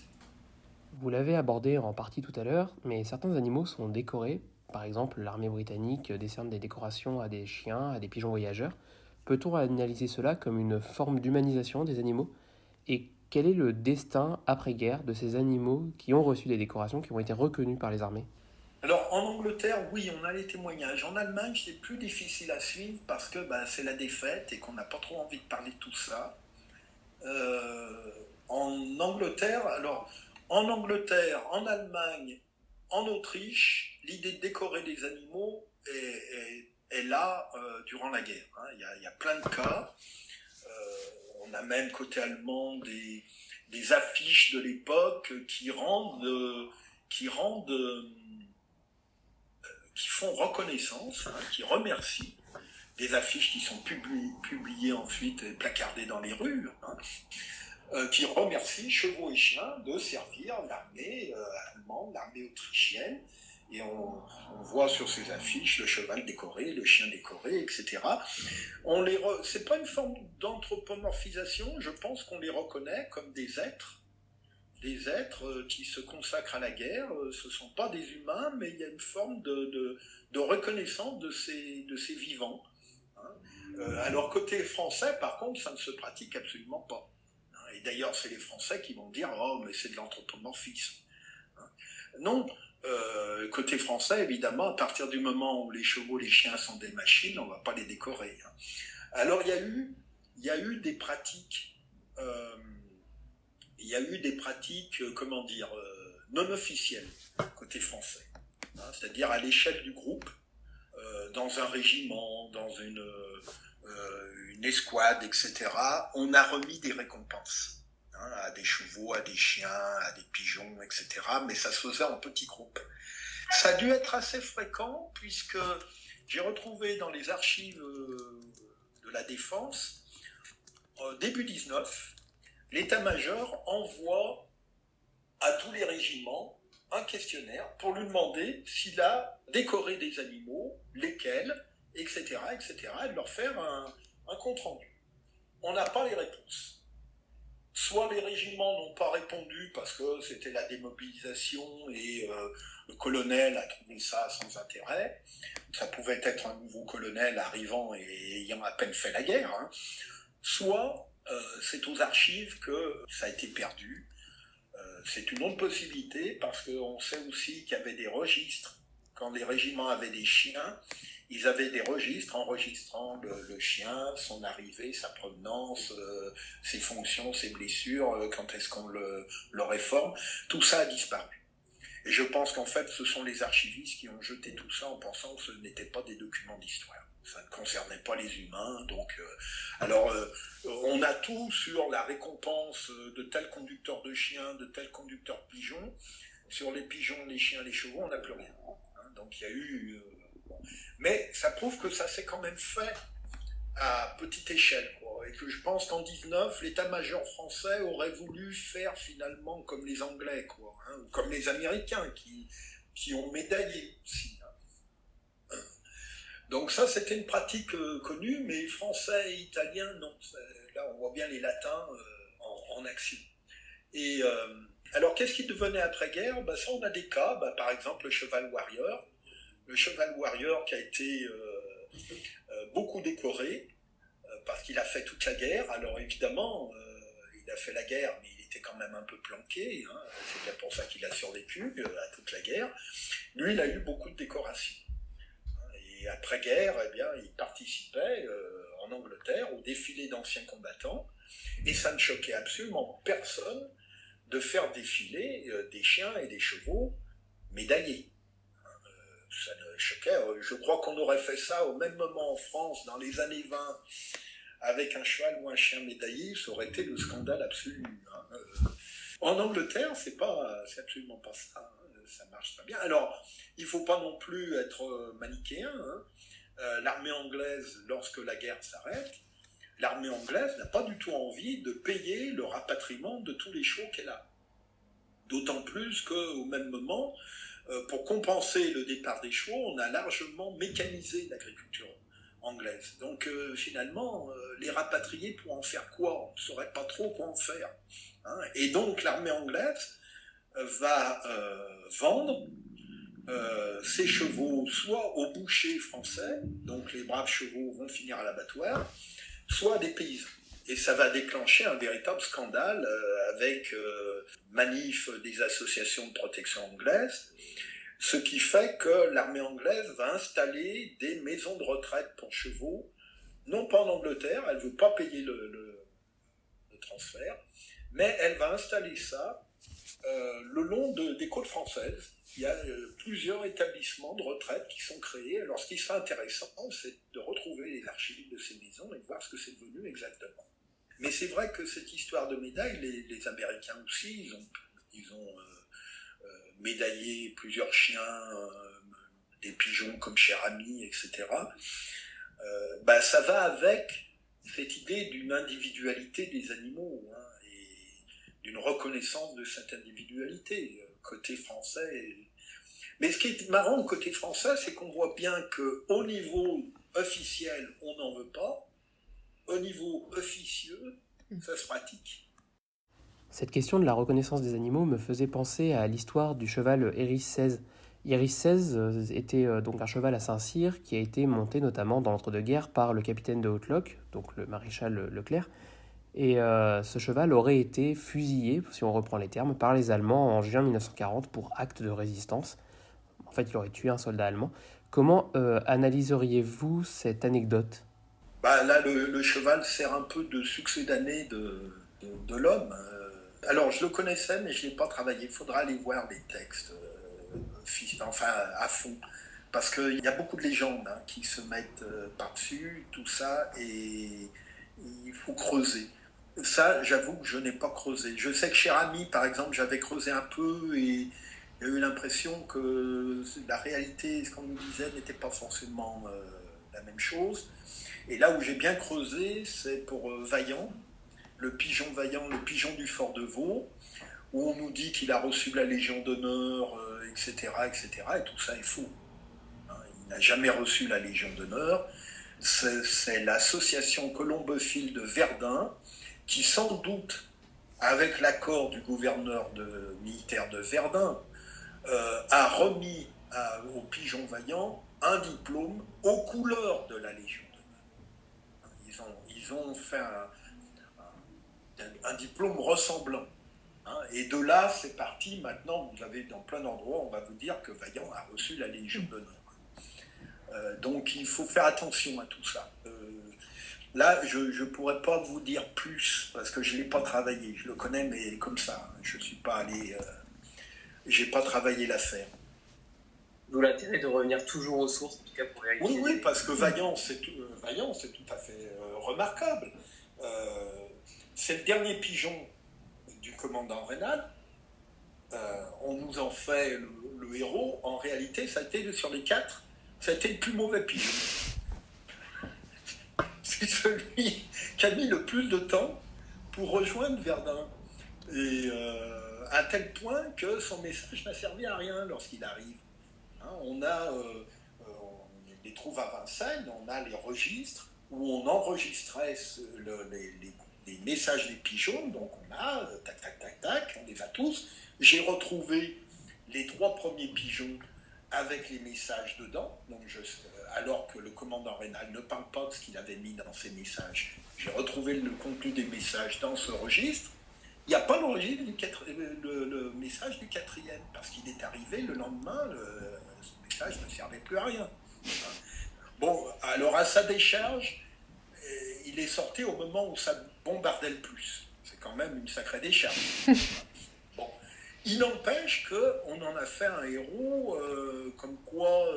Vous l'avez abordé en partie tout à l'heure, mais certains animaux sont décorés. Par exemple, l'armée britannique décerne des décorations à des chiens, à des pigeons voyageurs. Peut-on analyser cela comme une forme d'humanisation des animaux? Et quel est le destin après-guerre de ces animaux qui ont reçu des décorations, qui ont été reconnus par les armées? Alors, en Angleterre, oui, on a les témoignages. En Allemagne, c'est plus difficile à suivre parce que c'est la défaite et qu'on n'a pas trop envie de parler de tout ça. En Angleterre, en Allemagne, en Autriche, l'idée de décorer des animaux est là durant la guerre. Il y a plein de cas. On a même côté allemand des affiches de l'époque qui font reconnaissance, qui remercient, des affiches qui sont publiées ensuite et placardées dans les rues, qui remercient chevaux et chiens de servir l'armée allemande, l'armée autrichienne. Et on voit sur ces affiches le cheval décoré, le chien décoré, etc. C'est pas une forme d'anthropomorphisation, je pense qu'on les reconnaît comme des êtres qui se consacrent à la guerre. Ce ne sont pas des humains, mais il y a une forme de reconnaissance de ces vivants. Alors côté français, par contre, ça ne se pratique absolument pas. Et d'ailleurs, c'est les Français qui vont dire « Oh, mais c'est de l'anthropomorphisme ». Non, côté français, évidemment, à partir du moment où les chevaux, les chiens sont des machines, on ne va pas les décorer. Alors, il y a eu des pratiques... non officielles côté français, c'est-à-dire à l'échelle du groupe, dans un régiment, dans une escouade, etc. On a remis des récompenses à des chevaux, à des chiens, à des pigeons, etc. Mais ça se faisait en petits groupes. Ça a dû être assez fréquent puisque j'ai retrouvé dans les archives de la Défense, début 19, l'état-major envoie à tous les régiments un questionnaire pour lui demander s'il a décoré des animaux, lesquels, etc., etc., et de leur faire un compte-rendu. On n'a pas les réponses. Soit les régiments n'ont pas répondu parce que c'était la démobilisation et le colonel a trouvé ça sans intérêt. Ça pouvait être un nouveau colonel arrivant et ayant à peine fait la guerre. Soit c'est aux archives que ça a été perdu. C'est une autre possibilité parce qu'on sait aussi qu'il y avait des registres. Quand les régiments avaient des chiens, ils avaient des registres enregistrant le chien, son arrivée, sa provenance, ses fonctions, ses blessures, quand est-ce qu'on le réforme. Tout ça a disparu. Et je pense qu'en fait, ce sont les archivistes qui ont jeté tout ça en pensant que ce n'étaient pas des documents d'histoire. Ça ne concernait pas les humains. Donc, on a tout sur la récompense de tel conducteur de chien, de tel conducteur de pigeon. Sur les pigeons, les chiens, les chevaux, on n'a plus rien. Donc il y a eu... Mais ça prouve que ça s'est quand même fait à petite échelle, quoi. Et que je pense qu'en 19, l'état-major français aurait voulu faire finalement comme les Anglais, quoi, ou comme les Américains qui ont médaillé aussi. Donc ça, c'était une pratique connue, mais français et italien, non. Là, on voit bien les latins en action. Et alors, qu'est-ce qui devenait après-guerre? Ça, on a des cas, par exemple le cheval warrior. Le cheval warrior qui a été beaucoup décoré parce qu'il a fait toute la guerre. Alors évidemment, il a fait la guerre, mais il était quand même un peu planqué. C'est bien pour ça qu'il a survécu à toute la guerre. Lui, il a eu beaucoup de décorations. Et après-guerre, eh bien, il participait en Angleterre au défilé d'anciens combattants. Et ça ne choquait absolument personne de faire défiler des chiens et des chevaux médaillés. Ça ne choquait. Je crois qu'on aurait fait ça au même moment en France, dans les années 20, avec un cheval ou un chien médaillé, ça aurait été le scandale absolu. En Angleterre, c'est absolument pas ça. Ça marche très bien. Alors, il ne faut pas non plus être manichéen. l'armée anglaise, lorsque la guerre s'arrête, l'armée anglaise n'a pas du tout envie de payer le rapatriement de tous les chevaux qu'elle a. D'autant plus qu'au même moment, pour compenser le départ des chevaux, on a largement mécanisé l'agriculture anglaise. Donc finalement, les rapatriés pour en faire quoi? On ne saurait pas trop quoi en faire. Hein. Et donc l'armée anglaise va vendre ces chevaux soit aux bouchers français, donc les braves chevaux vont finir à l'abattoir, soit à des paysans. Et ça va déclencher un véritable scandale avec manif des associations de protection anglaises, ce qui fait que l'armée anglaise va installer des maisons de retraite pour chevaux, non pas en Angleterre, elle ne veut pas payer le transfert, mais elle va installer ça le long des côtes françaises. Il y a plusieurs établissements de retraite qui sont créés. Alors ce qui serait intéressant, c'est de retrouver les archives de ces maisons et de voir ce que c'est devenu exactement. Mais c'est vrai que cette histoire de médaille, les Américains aussi, ils ont médaillé plusieurs chiens, des pigeons comme Cher Ami, etc. Ça va avec cette idée d'une individualité des animaux, hein, et d'une reconnaissance de cette individualité, côté français. Mais ce qui est marrant côté français, c'est qu'on voit bien qu'au niveau officiel, on n'en veut pas. Au niveau officieux, ça se pratique. Cette question de la reconnaissance des animaux me faisait penser à l'histoire du cheval Héris XVI. Héris XVI était donc un cheval à Saint-Cyr qui a été monté notamment dans l'entre-deux-guerres par le capitaine de Haute-Loc, donc le maréchal Leclerc. Et ce cheval aurait été fusillé, si on reprend les termes, par les Allemands en juin 1940 pour acte de résistance. En fait, il aurait tué un soldat allemand. Comment analyseriez-vous cette anecdote ? Là, le cheval sert un peu de succès d'année de l'homme. Alors, je le connaissais, mais je ne l'ai pas travaillé. Il faudra aller voir les textes à fond. Parce qu'il y a beaucoup de légendes qui se mettent par-dessus, tout ça, et il faut creuser. Ça, j'avoue que je n'ai pas creusé. Je sais que Cher Ami, par exemple, j'avais creusé un peu et j'ai eu l'impression que la réalité, ce qu'on nous disait, n'était pas forcément la même chose. Et là où j'ai bien creusé, c'est pour Vaillant, le pigeon Vaillant, le pigeon du Fort de Vaux, où on nous dit qu'il a reçu la Légion d'honneur, etc., etc., et tout ça est faux. Il n'a jamais reçu la Légion d'honneur. C'est l'association colombophile de Verdun qui, sans doute, avec l'accord du gouverneur militaire de Verdun, a remis au pigeon Vaillant un diplôme aux couleurs de la Légion d'honneur. Ils ont fait un diplôme ressemblant. Et de là, c'est parti. Maintenant, vous avez dans plein d'endroits, on va vous dire que Vaillant a reçu la Légion d'honneur. Donc, il faut faire attention à tout ça. Là, je ne pourrais pas vous dire plus, parce que je ne l'ai pas travaillé. Je le connais, mais comme ça. Je ne suis pas allé... j'ai pas travaillé l'affaire. D'où l'intérêt de revenir toujours aux sources, en tout cas pour vérifier. Oui, parce que Vaillant, c'est tout à fait remarquable. C'est le dernier pigeon du commandant Raynal. On nous en fait le héros. En réalité, ça a été sur les 4, ça a été le plus mauvais pigeon. C'est celui qui a mis le plus de temps pour rejoindre Verdun. Et à tel point que son message n'a servi à rien lorsqu'il arrive. On les trouve à Vincennes, on a les registres où on enregistrait les messages des pigeons, donc on a tac, on les a tous. J'ai retrouvé les 3 premiers pigeons avec les messages dedans, donc alors que le commandant Raynal ne parle pas de ce qu'il avait mis dans ses messages. J'ai retrouvé le contenu des messages dans ce registre. Il n'y a pas le message du 4e, parce qu'il est arrivé le lendemain, ce message ne servait plus à rien. Bon, alors à sa décharge, il est sorti au moment où ça bombardait le plus. C'est quand même une sacrée décharge. Bon. Il n'empêche qu'on en a fait un héros, comme quoi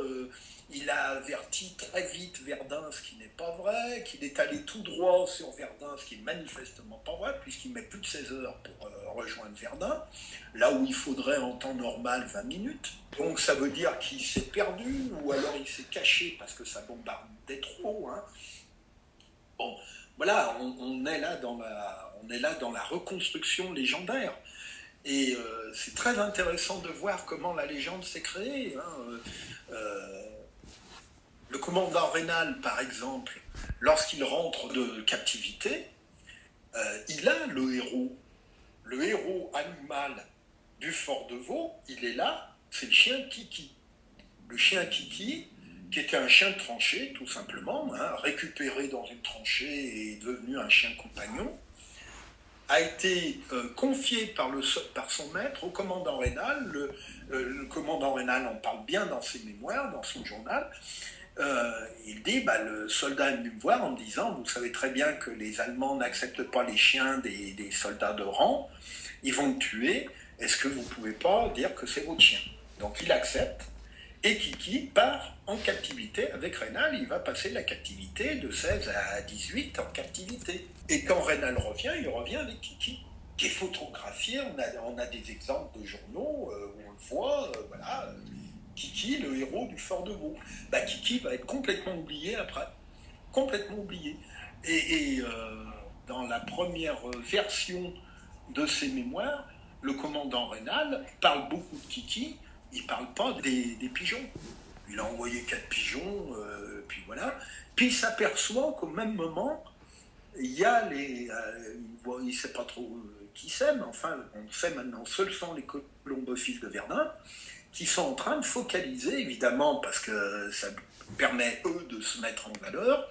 il a averti très vite Verdun, ce qui n'est pas vrai, qu'il est allé tout droit sur Verdun, ce qui est manifestement pas vrai, puisqu'il met plus de 16 heures pour rejoindre Verdun, là où il faudrait en temps normal 20 minutes. Donc ça veut dire qu'il s'est perdu, ou alors il s'est caché parce que ça bombardait trop. Hein. Bon, voilà, on est là dans la reconstruction légendaire. Et c'est très intéressant de voir comment la légende s'est créée. Hein. Le commandant Raynal, par exemple, lorsqu'il rentre de captivité, il a le héros animal du fort de Vaux, il est là, c'est le chien Kiki. Le chien Kiki, qui était un chien de tranchée, tout simplement, hein, récupéré dans une tranchée et devenu un chien compagnon, a été confié par son maître au commandant Raynal. Le commandant Raynal en parle bien dans ses mémoires, dans son journal. Il dit, le soldat est venu me voir en me disant, vous savez très bien que les Allemands n'acceptent pas les chiens des soldats de rang, ils vont me tuer, est-ce que vous ne pouvez pas dire que c'est votre chien? Donc il accepte, et Kiki part en captivité avec Raynal. Il va passer la captivité de 16 à 18 en captivité. Et quand Raynal revient, il revient avec Kiki, qui est photographié. On a des exemples de journaux où on le voit, voilà. Kiki, le héros du fort de Vaux. Kiki va être complètement oublié après. Complètement oublié. Et dans la première version de ses mémoires, le commandant Raynal parle beaucoup de Kiki. Il ne parle pas des pigeons. Il a envoyé 4 pigeons, puis voilà. Puis il s'aperçoit qu'au même moment, il y a il ne sait pas trop qui c'est, mais enfin, on sait maintenant, ce sont les colombophiles de Verdun, qui sont en train de focaliser, évidemment, parce que ça permet, eux, de se mettre en valeur,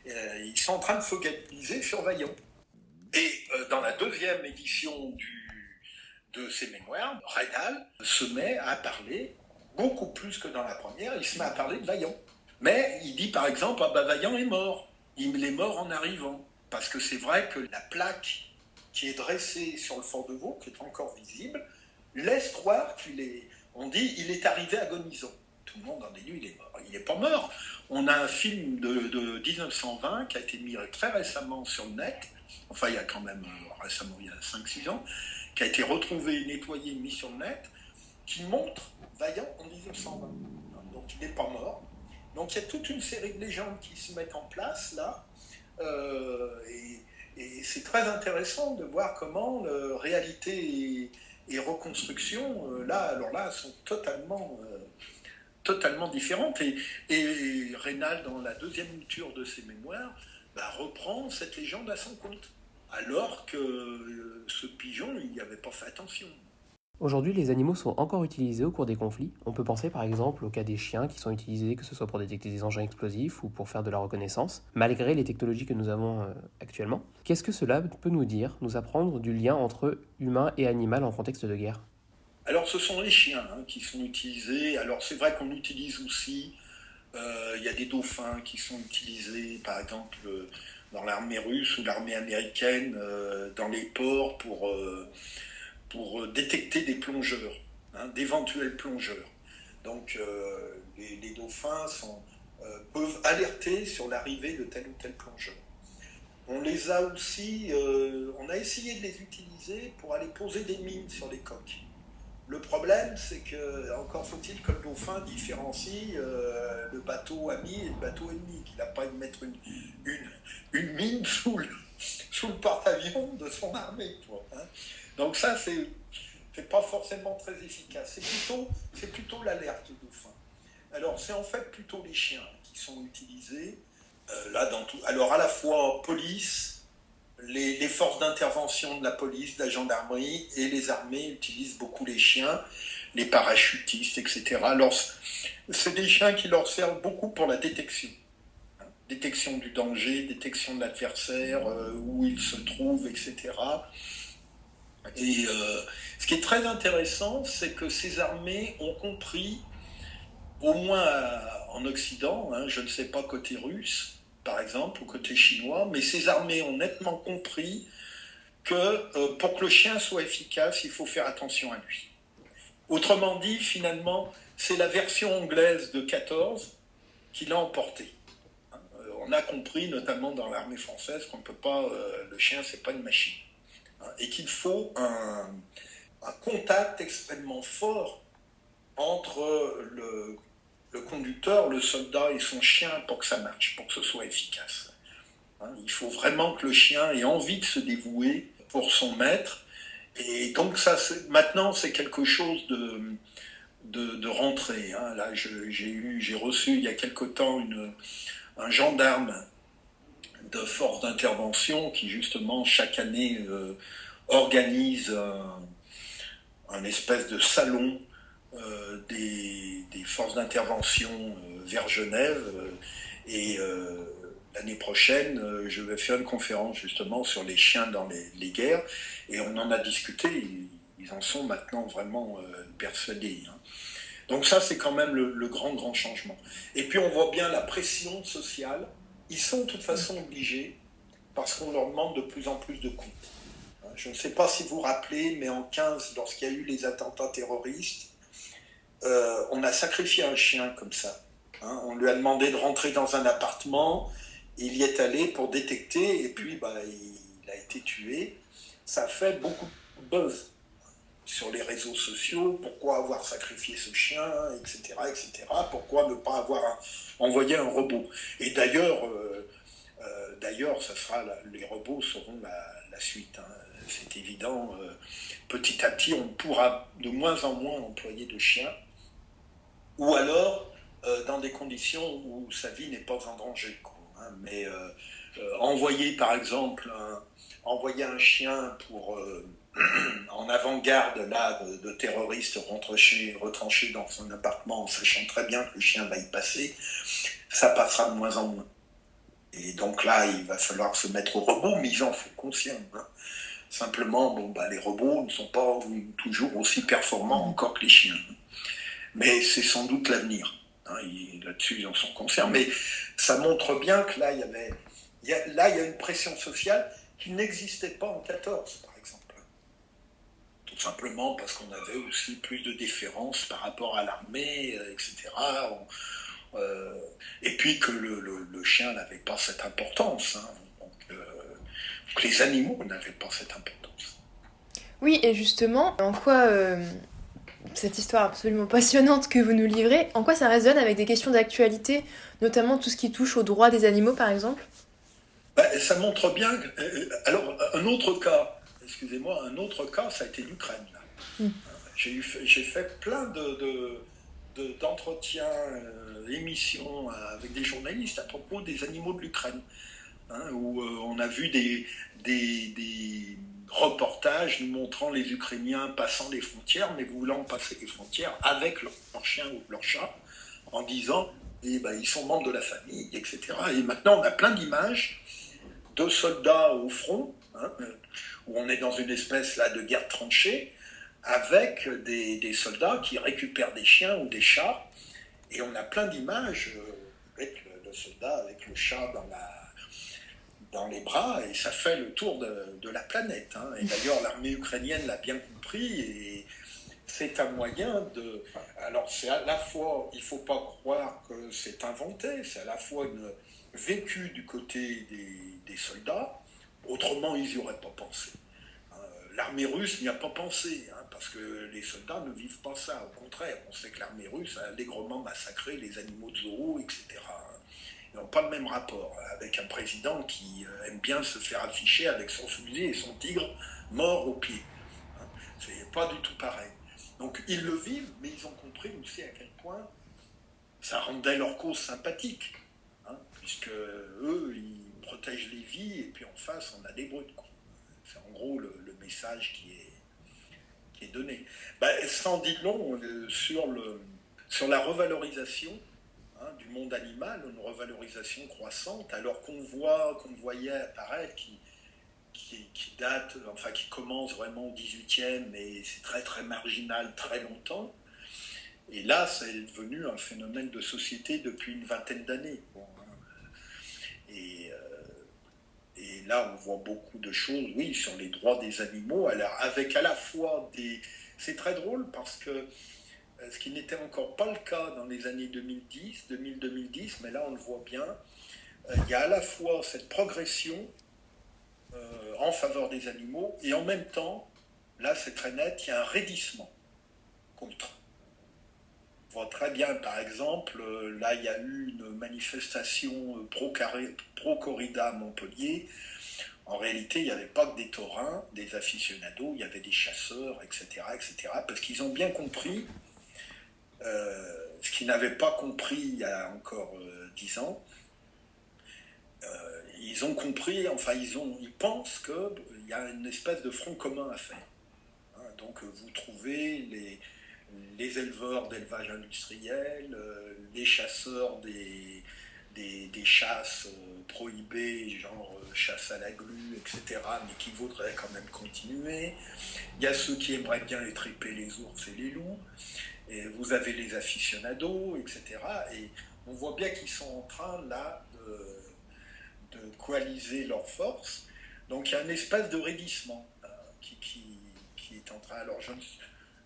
ils sont en train de focaliser sur Vaillant. Et dans la deuxième édition de ses mémoires, Raynal se met à parler, beaucoup plus que dans la première, il se met à parler de Vaillant. Mais il dit par exemple, Vaillant est mort. Il est mort en arrivant. Parce que c'est vrai que la plaque qui est dressée sur le fort de Vaux, qui est encore visible, laisse croire on dit, il est arrivé agonisant. Tout le monde en déduit, il est mort. Il n'est pas mort. On a un film de 1920 qui a été mis très récemment sur le net, enfin il y a quand même récemment, il y a 5-6 ans, qui a été retrouvé, nettoyé, mis sur le net, qui montre Vaillant en 1920. Donc il n'est pas mort. Donc il y a toute une série de légendes qui se mettent en place là, et c'est très intéressant de voir comment réalité et reconstruction, sont totalement différentes. Et Raynal, dans la deuxième mouture de ses mémoires, reprend cette légende à son compte. Alors que ce pigeon, il n'y avait pas fait attention. Aujourd'hui, les animaux sont encore utilisés au cours des conflits. On peut penser par exemple au cas des chiens qui sont utilisés, que ce soit pour détecter des engins explosifs ou pour faire de la reconnaissance, malgré les technologies que nous avons actuellement. Qu'est-ce que cela peut nous apprendre du lien entre humain et animal en contexte de guerre? Alors ce sont les chiens qui sont utilisés. Alors c'est vrai qu'on utilise aussi, il y a des dauphins qui sont utilisés, par exemple dans l'armée russe ou l'armée américaine, dans les ports pour détecter des plongeurs, d'éventuels plongeurs. Donc les dauphins peuvent alerter sur l'arrivée de tel ou tel plongeur. On les a aussi, on a essayé de les utiliser pour aller poser des mines sur les coques. Le problème, c'est que, encore faut-il que le dauphin différencie le bateau ami et le bateau ennemi, qu'il n'a pas à mettre une mine sous le porte-avions de son armée. Donc ça, c'est pas forcément très efficace. C'est plutôt l'alerte dauphin. Alors c'est en fait plutôt les chiens qui sont utilisés là dans tout. Alors à la fois police, les forces d'intervention de la police, de la gendarmerie et les armées utilisent beaucoup les chiens, les parachutistes, etc. Alors c'est des chiens qui leur servent beaucoup pour la détection. Détection du danger, détection de l'adversaire, où il se trouve, etc. Et ce qui est très intéressant, c'est que ces armées ont compris, au moins en Occident, je ne sais pas côté russe, par exemple, ou côté chinois, mais ces armées ont nettement compris que pour que le chien soit efficace, il faut faire attention à lui. Autrement dit, finalement, c'est la version anglaise de 14 qui l'a emporté. On a compris, notamment dans l'armée française, qu'on ne peut pas, le chien, c'est pas une machine. Et qu'il faut un contact extrêmement fort entre le conducteur, le soldat et son chien pour que ça marche, pour que ce soit efficace. Il faut vraiment que le chien ait envie de se dévouer pour son maître. Et donc ça, maintenant, c'est quelque chose de rentré. Là, j'ai reçu il y a quelque temps un gendarme de force d'intervention qui, justement, chaque année organise un espèce de salon des forces d'intervention vers Genève. Et l'année prochaine, je vais faire une conférence justement sur les chiens dans les guerres. Et on en a discuté. Ils en sont maintenant vraiment persuadés. Donc ça, c'est quand même le grand changement. Et puis on voit bien la pression sociale. Ils sont de toute façon obligés parce qu'on leur demande de plus en plus de comptes. Je ne sais pas si vous vous rappelez, mais en 15, lorsqu'il y a eu les attentats terroristes, on a sacrifié un chien comme ça. On lui a demandé de rentrer dans un appartement, il y est allé pour détecter, et puis il a été tué. Ça fait beaucoup de buzz sur les réseaux sociaux. Pourquoi avoir sacrifié ce chien, etc., etc. Pourquoi ne pas avoir envoyé un robot. Et d'ailleurs, ça sera les robots seront la suite. C'est évident. Petit à petit, on pourra de moins en moins employer de chiens, ou alors dans des conditions où sa vie n'est pas en danger. Mais envoyer, par exemple, envoyer un chien pour en avant-garde là de terroristes retranchés dans son appartement, en sachant très bien que le chien va y passer, ça passera de moins en moins. Et donc là, il va falloir se mettre au robot, mais ils en sont conscients. Simplement, les robots ne sont pas toujours aussi performants encore que les chiens. Mais c'est sans doute l'avenir. Là-dessus, ils en sont conscients. Mais ça montre bien que là, il y a une pression sociale qui n'existait pas en 14, par exemple. Tout simplement parce qu'on avait aussi plus de déférence par rapport à l'armée, etc. Et puis que le chien n'avait pas cette importance. Que les animaux n'avaient pas cette importance. Oui, et justement, en quoi cette histoire absolument passionnante que vous nous livrez, en quoi ça résonne avec des questions d'actualité, notamment tout ce qui touche aux droits des animaux, par exemple ? Ça montre bien... alors, un autre cas, ça a été l'Ukraine. J'ai fait plein d'entretiens, d'émissions avec des journalistes à propos des animaux de l'Ukraine. Où on a vu des reportages nous montrant les Ukrainiens passant les frontières, mais voulant passer les frontières avec leur chien ou leur chat, en disant ils sont membres de la famille, etc. Et maintenant, on a plein d'images de soldats au front, où on est dans une espèce là, de guerre tranchée, avec des soldats qui récupèrent des chiens ou des chats, et on a plein d'images avec le soldat, avec le chat dans les bras, et ça fait le tour de la planète. Et d'ailleurs, l'armée ukrainienne l'a bien compris, et c'est un moyen de... Alors, c'est à la fois, il ne faut pas croire que c'est inventé, c'est à la fois vécu du côté des soldats, autrement, ils n'y auraient pas pensé. L'armée russe n'y a pas pensé, parce que les soldats ne vivent pas ça. Au contraire, on sait que l'armée russe a allègrement massacré les animaux de zoo, etc. Ils n'ont pas le même rapport avec un président qui aime bien se faire afficher avec son fusil et son tigre mort au pied. C'est pas du tout pareil. Donc ils le vivent, mais ils ont compris aussi à quel point ça rendait leur cause sympathique, puisque eux, ils protègent les vies, et puis en face, on a des brutes. C'est en gros le message qui est donné. Ça en dit long sur la revalorisation du monde animal, une revalorisation croissante, alors qu'on voyait apparaître qui date, enfin qui commence vraiment au 18e, mais c'est très très marginal, très longtemps. Et là, c'est devenu un phénomène de société depuis une vingtaine d'années. Et là, on voit beaucoup de choses, oui, sur les droits des animaux, alors avec à la fois des... C'est très drôle parce que ce qui n'était encore pas le cas dans les années 2010, mais là on le voit bien, il y a à la fois cette progression en faveur des animaux et en même temps, là c'est très net, il y a un raidissement contre. On voit très bien, par exemple, là il y a eu une manifestation pro-corrida à Montpellier. En réalité, il n'y avait pas que des taurins, des aficionados, il y avait des chasseurs, etc., parce qu'ils ont bien compris ce qu'ils n'avaient pas compris il y a encore 10 ans. Ils ont compris, enfin ils pensent qu'il y a une espèce de front commun à faire. Donc vous trouvez les éleveurs d'élevage industriel, les chasseurs des chasses prohibées, genre chasse à la glu, etc., mais qui voudraient quand même continuer. Il y a ceux qui aimeraient bien étriper les ours et les loups. Et vous avez les aficionados, etc. Et on voit bien qu'ils sont en train, là, de coaliser leurs forces. Donc il y a une espèce de raidissement qui est en train... Alors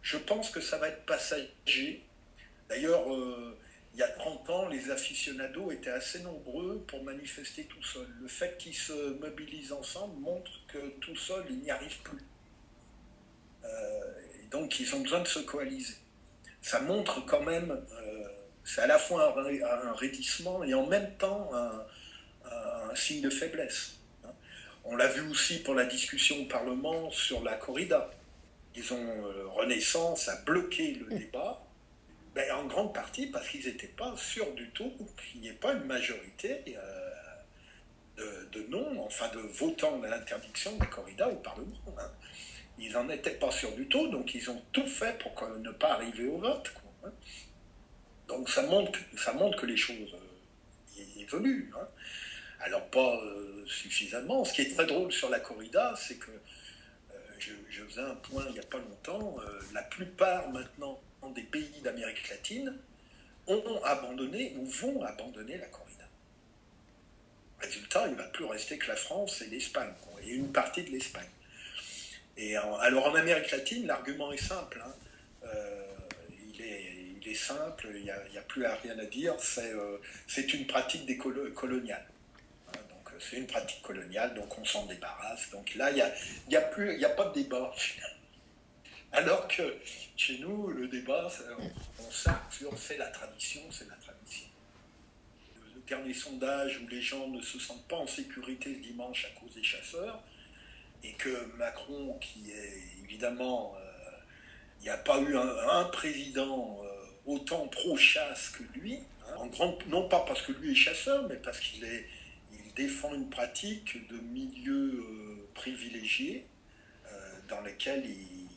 je pense que ça va être passager. D'ailleurs, il y a 30 ans, les aficionados étaient assez nombreux pour manifester tout seuls. Le fait qu'ils se mobilisent ensemble montre que tout seul, ils n'y arrivent plus. Et donc, ils ont besoin de se coaliser. Ça montre quand même, c'est à la fois un raidissement et en même temps un signe de faiblesse. On l'a vu aussi pour la discussion au Parlement sur la corrida. Disons, Renaissance a bloqué le débat, en grande partie parce qu'ils n'étaient pas sûrs du tout qu'il n'y ait pas une majorité de non, enfin de votants à l'interdiction de la corrida au Parlement. Ils n'en étaient pas sûrs du tout, donc ils ont tout fait pour ne pas arriver au vote. Donc ça montre que les choses évoluent. Alors pas suffisamment. Ce qui est très drôle sur la corrida, c'est que je faisais un point il n'y a pas longtemps, la plupart maintenant des pays d'Amérique latine ont abandonné ou vont abandonner la corrida. Résultat, il ne va plus rester que la France et l'Espagne, et une partie de l'Espagne. Et alors en Amérique latine, l'argument est simple. Il est simple, il n'y a plus rien à dire, c'est une pratique coloniale. Donc c'est une pratique coloniale, donc on s'en débarrasse. Donc là, il n'y a pas de débat finalement. Alors que chez nous, le débat, on s'arc sur c'est la tradition. Le dernier sondage où les gens ne se sentent pas en sécurité ce dimanche à cause des chasseurs, et que Macron, qui est évidemment, il n'y a pas eu un président autant pro-chasse que lui, non pas parce que lui est chasseur, mais parce qu'il défend une pratique de milieu privilégié dans lequel il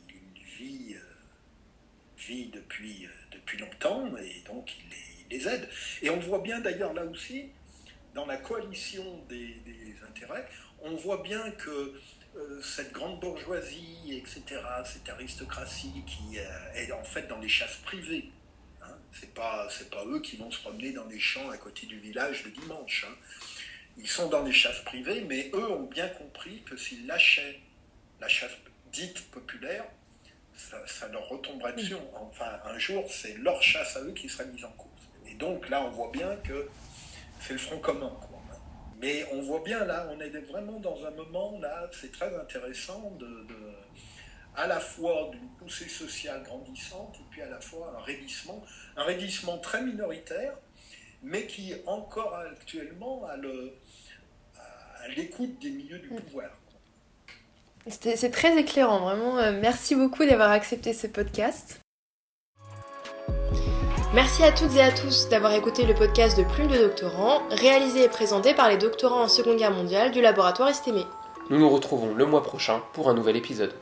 vit depuis longtemps, et donc il les aide. Et on voit bien d'ailleurs là aussi, dans la coalition des intérêts, on voit bien que cette grande bourgeoisie, etc., cette aristocratie qui est en fait dans les chasses privées, c'est pas eux qui vont se promener dans les champs à côté du village le dimanche. Ils sont dans les chasses privées, mais eux ont bien compris que s'ils lâchaient la chasse dite populaire, ça leur retomberait dessus. Enfin, un jour, c'est leur chasse à eux qui serait mise en cause. Et donc là, on voit bien que c'est le front commun, quoi. Mais on voit bien là, on est vraiment dans un moment là, c'est très intéressant à la fois d'une poussée sociale grandissante et puis à la fois un raidissement très minoritaire, mais qui encore actuellement a l'écoute des milieux du pouvoir. C'est très éclairant, vraiment. Merci beaucoup d'avoir accepté ce podcast. Merci à toutes et à tous d'avoir écouté le podcast de Plume de Doctorants, réalisé et présenté par les doctorants en Seconde Guerre mondiale du laboratoire Istémé. Nous nous retrouvons le mois prochain pour un nouvel épisode.